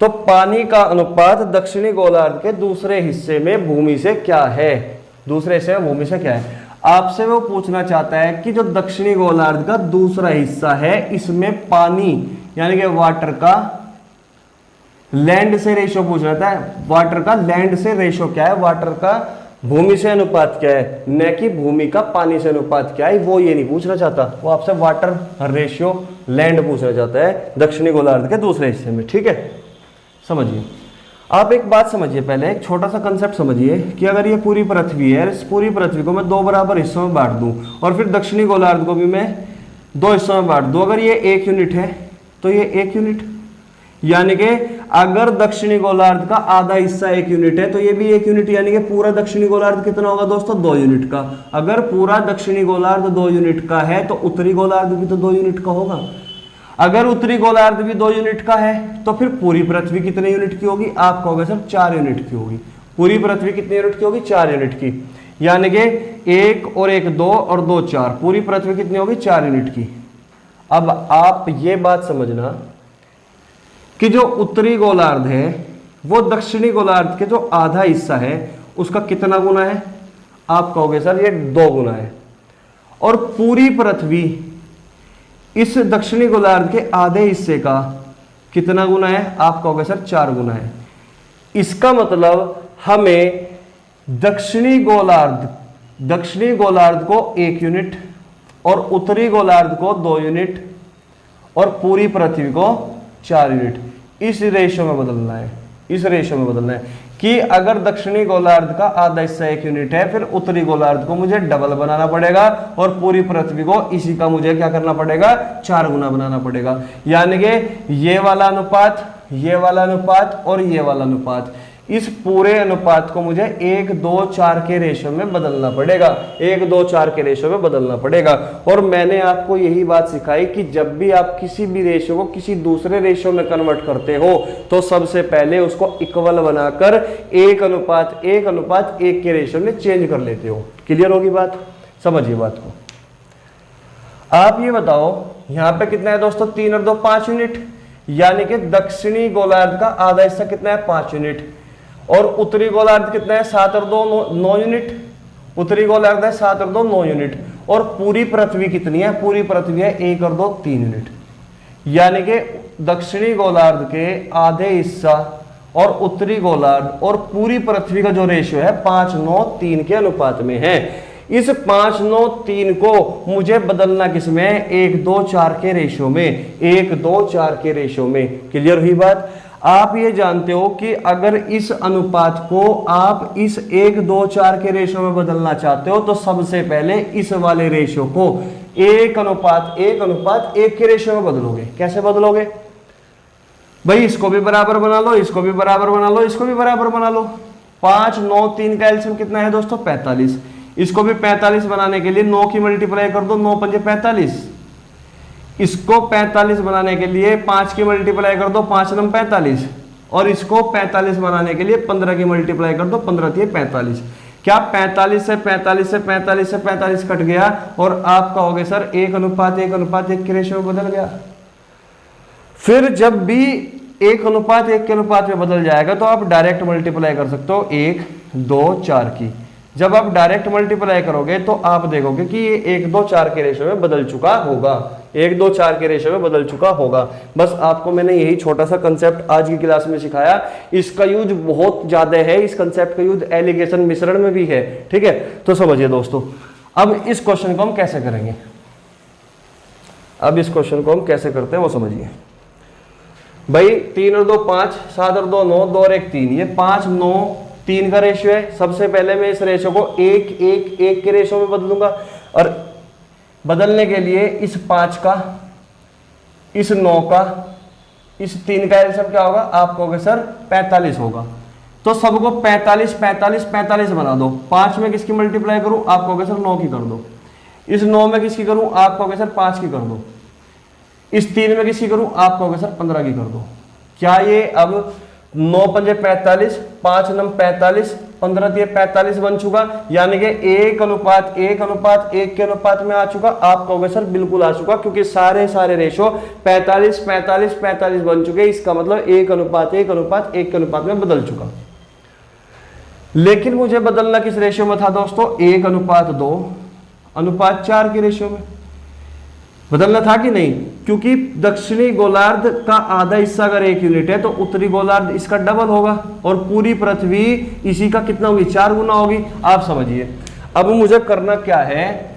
तो पानी का अनुपात दक्षिणी गोलार्ध के दूसरे हिस्से में भूमि से क्या है, दूसरे हिस्से में भूमि से क्या है। आपसे वो पूछना चाहता है कि जो दक्षिणी गोलार्ध का दूसरा हिस्सा है इसमें पानी यानी कि वाटर का लैंड से रेशो पूछ रहा है। वाटर का लैंड से रेशो क्या है, वाटर का भूमि से अनुपात क्या है, न कि भूमि का पानी से अनुपात क्या है, वो ये नहीं पूछना चाहता। वो आपसे वाटर रेशियो लैंड पूछना चाहता है दक्षिणी गोलार्ध के दूसरे हिस्से में। ठीक है, समझिए। आप एक बात समझिए, पहले एक छोटा सा कंसेप्ट समझिए कि अगर ये पूरी पृथ्वी है, इस पूरी पृथ्वी को मैं 2 बराबर हिस्सों में बांट दूं और फिर दक्षिणी गोलार्ध को भी मैं 2 हिस्सों में बांट दूं। अगर ये 1 यूनिट है तो ये 1 यूनिट, यानी कि अगर दक्षिणी गोलार्ध का आधा हिस्सा 1 यूनिट है तो ये भी 1 यूनिट, यानी कि पूरा दक्षिणी गोलार्ध कितना होगा दोस्तों, 2 यूनिट का। अगर पूरा दक्षिणी गोलार्ध 2 यूनिट का है तो उत्तरी गोलार्ध भी तो 2 यूनिट का होगा। अगर उत्तरी गोलार्ध भी 2 यूनिट का है तो फिर पूरी पृथ्वी कितने यूनिट की होगी, आप कहोगे सर 4 यूनिट की होगी। पूरी पृथ्वी कितने यूनिट की होगी, 4 यूनिट की, यानी कि 1 और 1 2 और 2 4, पूरी पृथ्वी कितनी होगी, 4 यूनिट की। अब आप ये बात समझना कि जो उत्तरी गोलार्ध है वो दक्षिणी गोलार्ध के जो आधा हिस्सा है उसका कितना गुना है, आप कहोगे सर ये 2 गुना है। और पूरी पृथ्वी इस दक्षिणी गोलार्ध के आधे हिस्से का कितना गुना है, आप कहोगे सर 4 गुना है। इसका मतलब हमें दक्षिणी गोलार्ध को 1 यूनिट और उत्तरी गोलार्ध को 2 यूनिट और पूरी पृथ्वी को 4 यूनिट इस रेशो में बदलना है। इस रेशो में बदलना है कि अगर दक्षिणी गोलार्ध का आधा हिस्सा 1 यूनिट है, फिर उत्तरी गोलार्ध को मुझे डबल बनाना पड़ेगा और पूरी पृथ्वी को इसी का मुझे क्या करना पड़ेगा, 4 गुना बनाना पड़ेगा। यानी कि ये वाला अनुपात, ये वाला अनुपात और ये वाला अनुपात, इस पूरे अनुपात को मुझे 1 2 4 के रेशो में बदलना पड़ेगा। 1 2 4 के रेशो में बदलना पड़ेगा। और मैंने आपको यही बात सिखाई कि जब भी आप किसी भी रेशो को किसी दूसरे रेशो में कन्वर्ट करते हो तो सबसे पहले उसको इक्वल बनाकर 1:1 के रेशो में चेंज कर लेते हो। क्लियर होगी बात, समझिए बात को। आप ये बताओ यहां पे कितना है दोस्तों, 3 और 2 5 यूनिट, यानी कि दक्षिणी गोलार्ध का आधा हिस्सा कितना है, 5 यूनिट। और उत्तरी गोलार्ध कितना है, 7 और 2 9 यूनिट। उत्तरी गोलार्ध है 7 और 2 9 यूनिट। और पूरी पृथ्वी कितनी है, पूरी पृथ्वी है 1 और 2 3 यूनिट। यानी कि दक्षिणी गोलार्ध के आधे हिस्सा और उत्तरी गोलार्ध और पूरी पृथ्वी का जो रेशियो है 5 9 3 के अनुपात में है। इस 5 9 3 को मुझे बदलना किसमें, 1 2 4 के रेशियो में, 1 2 4 के रेशियो में। क्लियर हुई बात। आप ये जानते हो कि अगर इस अनुपात को आप इस 1 2 4 के रेशियो में बदलना चाहते हो तो सबसे पहले इस वाले रेशियो को 1:1 के रेशियो में बदलोगे। कैसे बदलोगे भाई, इसको भी बराबर बना लो, इसको भी बराबर बना लो, इसको भी बराबर बना लो। 5 9 3 का एलसीएम कितना है दोस्तों, 45। इसको भी 45 बनाने के लिए 9 की मल्टीप्लाई कर दो, 9 पंजे 45। इसको 45 बनाने के लिए 5 की मल्टीप्लाई कर दो, 5 9 45। और इसको 45 बनाने के लिए 15 की मल्टीप्लाई कर दो, 15 3 45। क्या 45 से 45 से 45 से 45 कट गया और आप कहोगे सर 1:1 के रेशियो में बदल गया। फिर जब भी 1:1 के अनुपात में बदल जाएगा तो आप डायरेक्ट मल्टीप्लाई कर सकते हो 1 2 4 की। जब आप डायरेक्ट मल्टीप्लाई करोगे तो आप देखोगे कि ये 1 2 4 के रेशियो में बदल चुका होगा, 1 2 4 के रेशियो में बदल चुका होगा। बस आपको मैंने यही छोटा सा कंसेप्ट आज की क्लास में सिखाया। इसका यूज बहुत ज्यादा है, इस कंसेप्ट का यूज एलिगेशन मिश्रण में भी है। ठीक है, तो समझिए दोस्तों, अब इस क्वेश्चन को हम कैसे करेंगे, अब इस क्वेश्चन को हम कैसे करते हैं वो समझिए। भाई 3 और 2 5, 7 और 2 9, 2 और 1 3, ये 5 9 3 का रेशियो है। सबसे पहले मैं इस रेशियो को 1 1 1 के रेशियो में बदलूंगा और बदलने के लिए इस 5 का, इस 9 का इस 3 का एलसीएम क्या होगा? आप कहोगे सर 45 होगा। तो सबको 45 45 45 बना दो। 5 में किसकी मल्टीप्लाई करूं? आप कहोगे सर 9 की कर दो। इस 9 में किसकी करूं? आप कहोगे सर 5 की कर दो। इस 3 में किसकी करूं? आप कहोगे सर 15 की कर दो। क्या ये अब 9 पंजे 45, 5 नम 45, 15 दिए 45 बन चुका, यानी कि 1:1:1 के अनुपात में आ चुका? आप कहोगे सर बिल्कुल आ चुका, क्योंकि सारे रेशो 45 45 45 बन चुके। इसका मतलब 1:1:1 के अनुपात में बदल चुका। लेकिन मुझे बदलना किस रेशियो में था दोस्तों? 1:2:4 के रेशियो में बदलना था कि नहीं? क्योंकि दक्षिणी गोलार्ध का आधा हिस्सा अगर 1 यूनिट है तो उत्तरी गोलार्ध इसका डबल होगा, और पूरी पृथ्वी इसी का कितना होगी? 4 गुना होगी। आप समझिए, अब मुझे करना क्या है?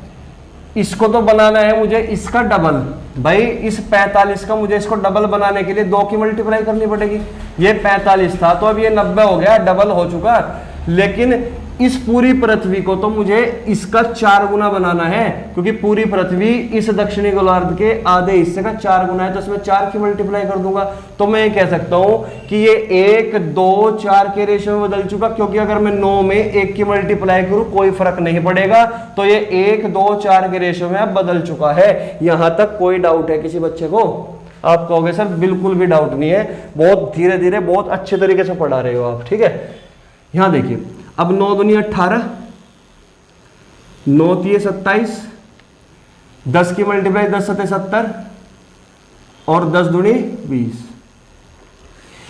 इसको तो बनाना है मुझे इसका डबल। भाई इस 45 का मुझे इसको डबल बनाने के लिए 2 की मल्टीप्लाई करनी पड़ेगी। ये 45 था तो अब ये 90 हो गया, डबल हो चुका। लेकिन इस पूरी पृथ्वी को तो मुझे इसका 4 गुना बनाना है, क्योंकि पूरी पृथ्वी इस दक्षिणी गोलार्ध के आधे हिस्से का 4 गुना है, तो इसमें 4 की मल्टीप्लाई कर दूंगा। तो मैं ये कह सकता हूं कि ये 1:2:4 के रेशियो में बदल चुका, क्योंकि अगर मैं 9 में 1 की मल्टीप्लाई करूं कोई फर्क नहीं पड़ेगा, तो ये 1:2:4 के रेशियो में अब बदल चुका है। यहां तक कोई डाउट है किसी बच्चे को? आप कहोगे सर बिल्कुल भी डाउट नहीं है, बहुत धीरे धीरे बहुत अच्छे तरीके से पढ़ा रहे हो आप, ठीक है। यहां देखिए, अब 9 दूनी 18, 9 तिये 27, 10 की मल्टीप्लाई 10 सते 70 और 10 दूनी 20।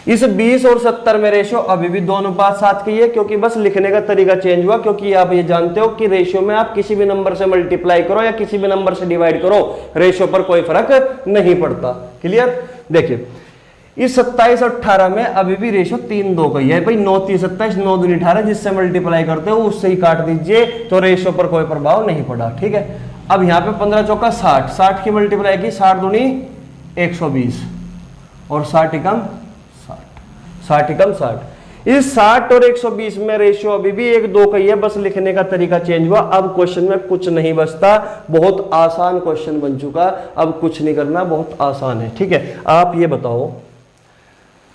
इस 20 और 70 में रेशियो अभी भी 2:7 की है, क्योंकि बस लिखने का तरीका चेंज हुआ। क्योंकि आप ये जानते हो कि रेशियो में आप किसी भी नंबर से मल्टीप्लाई करो या किसी भी नंबर से डिवाइड करो, रेशियो पर कोई फर्क नहीं पड़ता। क्लियर? देखिए, इस 27 और 18 में अभी भी रेशियो 3:2 का ही है। भाई 9 3 27, 9 दूनी 18, जिससे मल्टीप्लाई करते हो उससे ही काट दीजिए, तो रेशियो पर कोई प्रभाव नहीं पड़ा। ठीक है। अब यहाँ पे 15 चौका 60, 60 की मल्टीप्लाई की 60 दूनी 120 और 60 एकम 60, 60 एकम 60। इस 60 और 120 में रेशियो अभी भी 1:2 का ही है, बस लिखने का तरीका चेंज हुआ। अब क्वेश्चन में कुछ नहीं बचता, बहुत आसान क्वेश्चन बन चुका। अब कुछ नहीं करना, बहुत आसान है। ठीक है। आप ये बताओ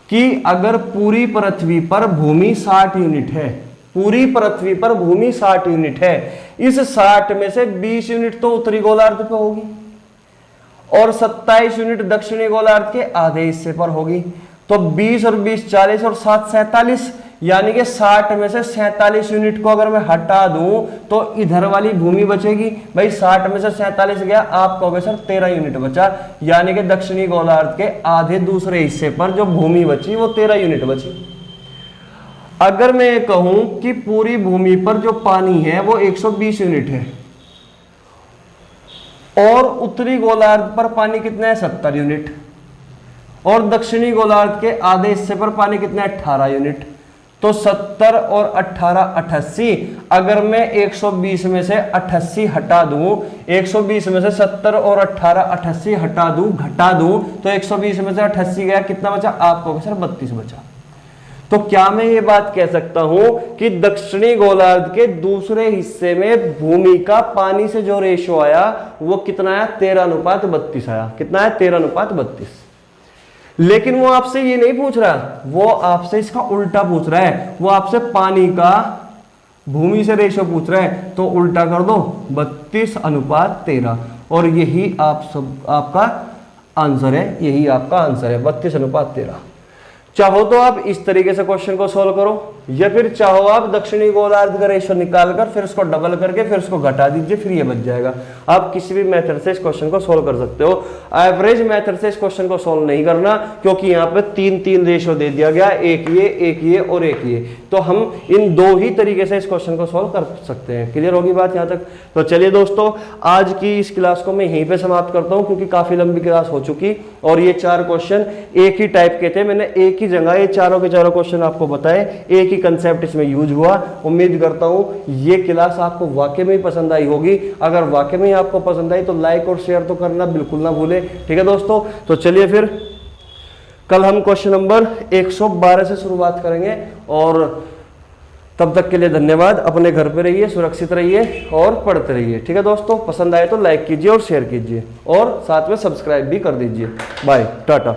कि अगर पूरी पृथ्वी पर भूमि 60 यूनिट है, पूरी पृथ्वी पर भूमि 60 यूनिट है, इस 60 में से 20 यूनिट तो उत्तरी गोलार्ध पे होगी और 27 यूनिट दक्षिणी गोलार्ध के आधे हिस्से पर होगी। तो 20 और 20 40 और 7 47, यानी कि 60 में से 47 यूनिट को अगर मैं हटा दूं तो इधर वाली भूमि बचेगी। भाई 60 में से 47 गया, आप कहोगे सर 13 यूनिट बचा, यानी कि दक्षिणी गोलार्ध के आधे दूसरे हिस्से पर जो भूमि बची वो 13 यूनिट बची। अगर मैं कहूं कि पूरी भूमि पर जो पानी है वो 120 यूनिट है और उत्तरी गोलार्ध पर पानी कितना है 70 यूनिट और दक्षिणी गोलार्ध के आधे हिस्से पर पानी कितना है 18 यूनिट, तो 70 और 18 88। अगर मैं 120 में से 88 हटा दूं, 120 में से 70 और 18 88 हटा दूं, घटा दूं, तो 120 में से 88 गया, कितना बचा? आपको सर 32 बचा। तो क्या मैं ये बात कह सकता हूं कि दक्षिणी गोलार्ध के दूसरे हिस्से में भूमि का पानी से जो रेशियो आया वो कितना आया? 13:32 आया। कितना है? 13:32। लेकिन वो आपसे ये नहीं पूछ रहा, वो आपसे इसका उल्टा पूछ रहा है। वो आपसे पानी का भूमि से रेशियो पूछ रहा है, तो उल्टा कर दो 32:13 और यही आपका आंसर है। यही आपका आंसर है 32:13। चाहो तो आप इस तरीके से क्वेश्चन को सोल्व करो, या फिर चाहो आप दक्षिणी गोलार्ध का रेशियो निकालकर फिर उसको डबल करके फिर उसको घटा दीजिए, फिर ये बच जाएगा। आप किसी भी मेथड से इस क्वेश्चन को सोल्व कर सकते हो। एवरेज मेथड से इस क्वेश्चन को सोल्व नहीं करना, क्योंकि यहाँ पे 3 रेशियो दे दिया गया, एक ये और एक ये। तो हम इन 2 ही तरीके से इस क्वेश्चन को सोल्व कर सकते हैं। क्लियर होगी बात यहाँ तक? तो चलिए दोस्तों, आज की इस क्लास को मैं यहीं पे समाप्त करता हूँ, क्योंकि काफी लंबी क्लास हो चुकी और ये 4 क्वेश्चन एक ही टाइप के थे। मैंने एक ही जगह ये चारों के चारों क्वेश्चन आपको बताए, एक ही कंसेप्ट इसमें यूज हुआ। उम्मीद करता हूं ये क्लास आपको वाकई में पसंद आई होगी। अगर वाकई में आपको पसंद आई तो लाइक और शेयर तो करना बिल्कुल ना भूले। ठीक है दोस्तों, तो चलिए फिर कल हम क्वेश्चन नंबर 112 से शुरुआत करेंगे और तब तक के लिए धन्यवाद। अपने घर पे रहिए, सुरक्षित रहिए और पढ़ते रहिए। ठीक है दोस्तों, पसंद आए तो लाइक कीजिए और शेयर कीजिए और साथ में सब्सक्राइब भी कर दीजिए। बाय, टाटा।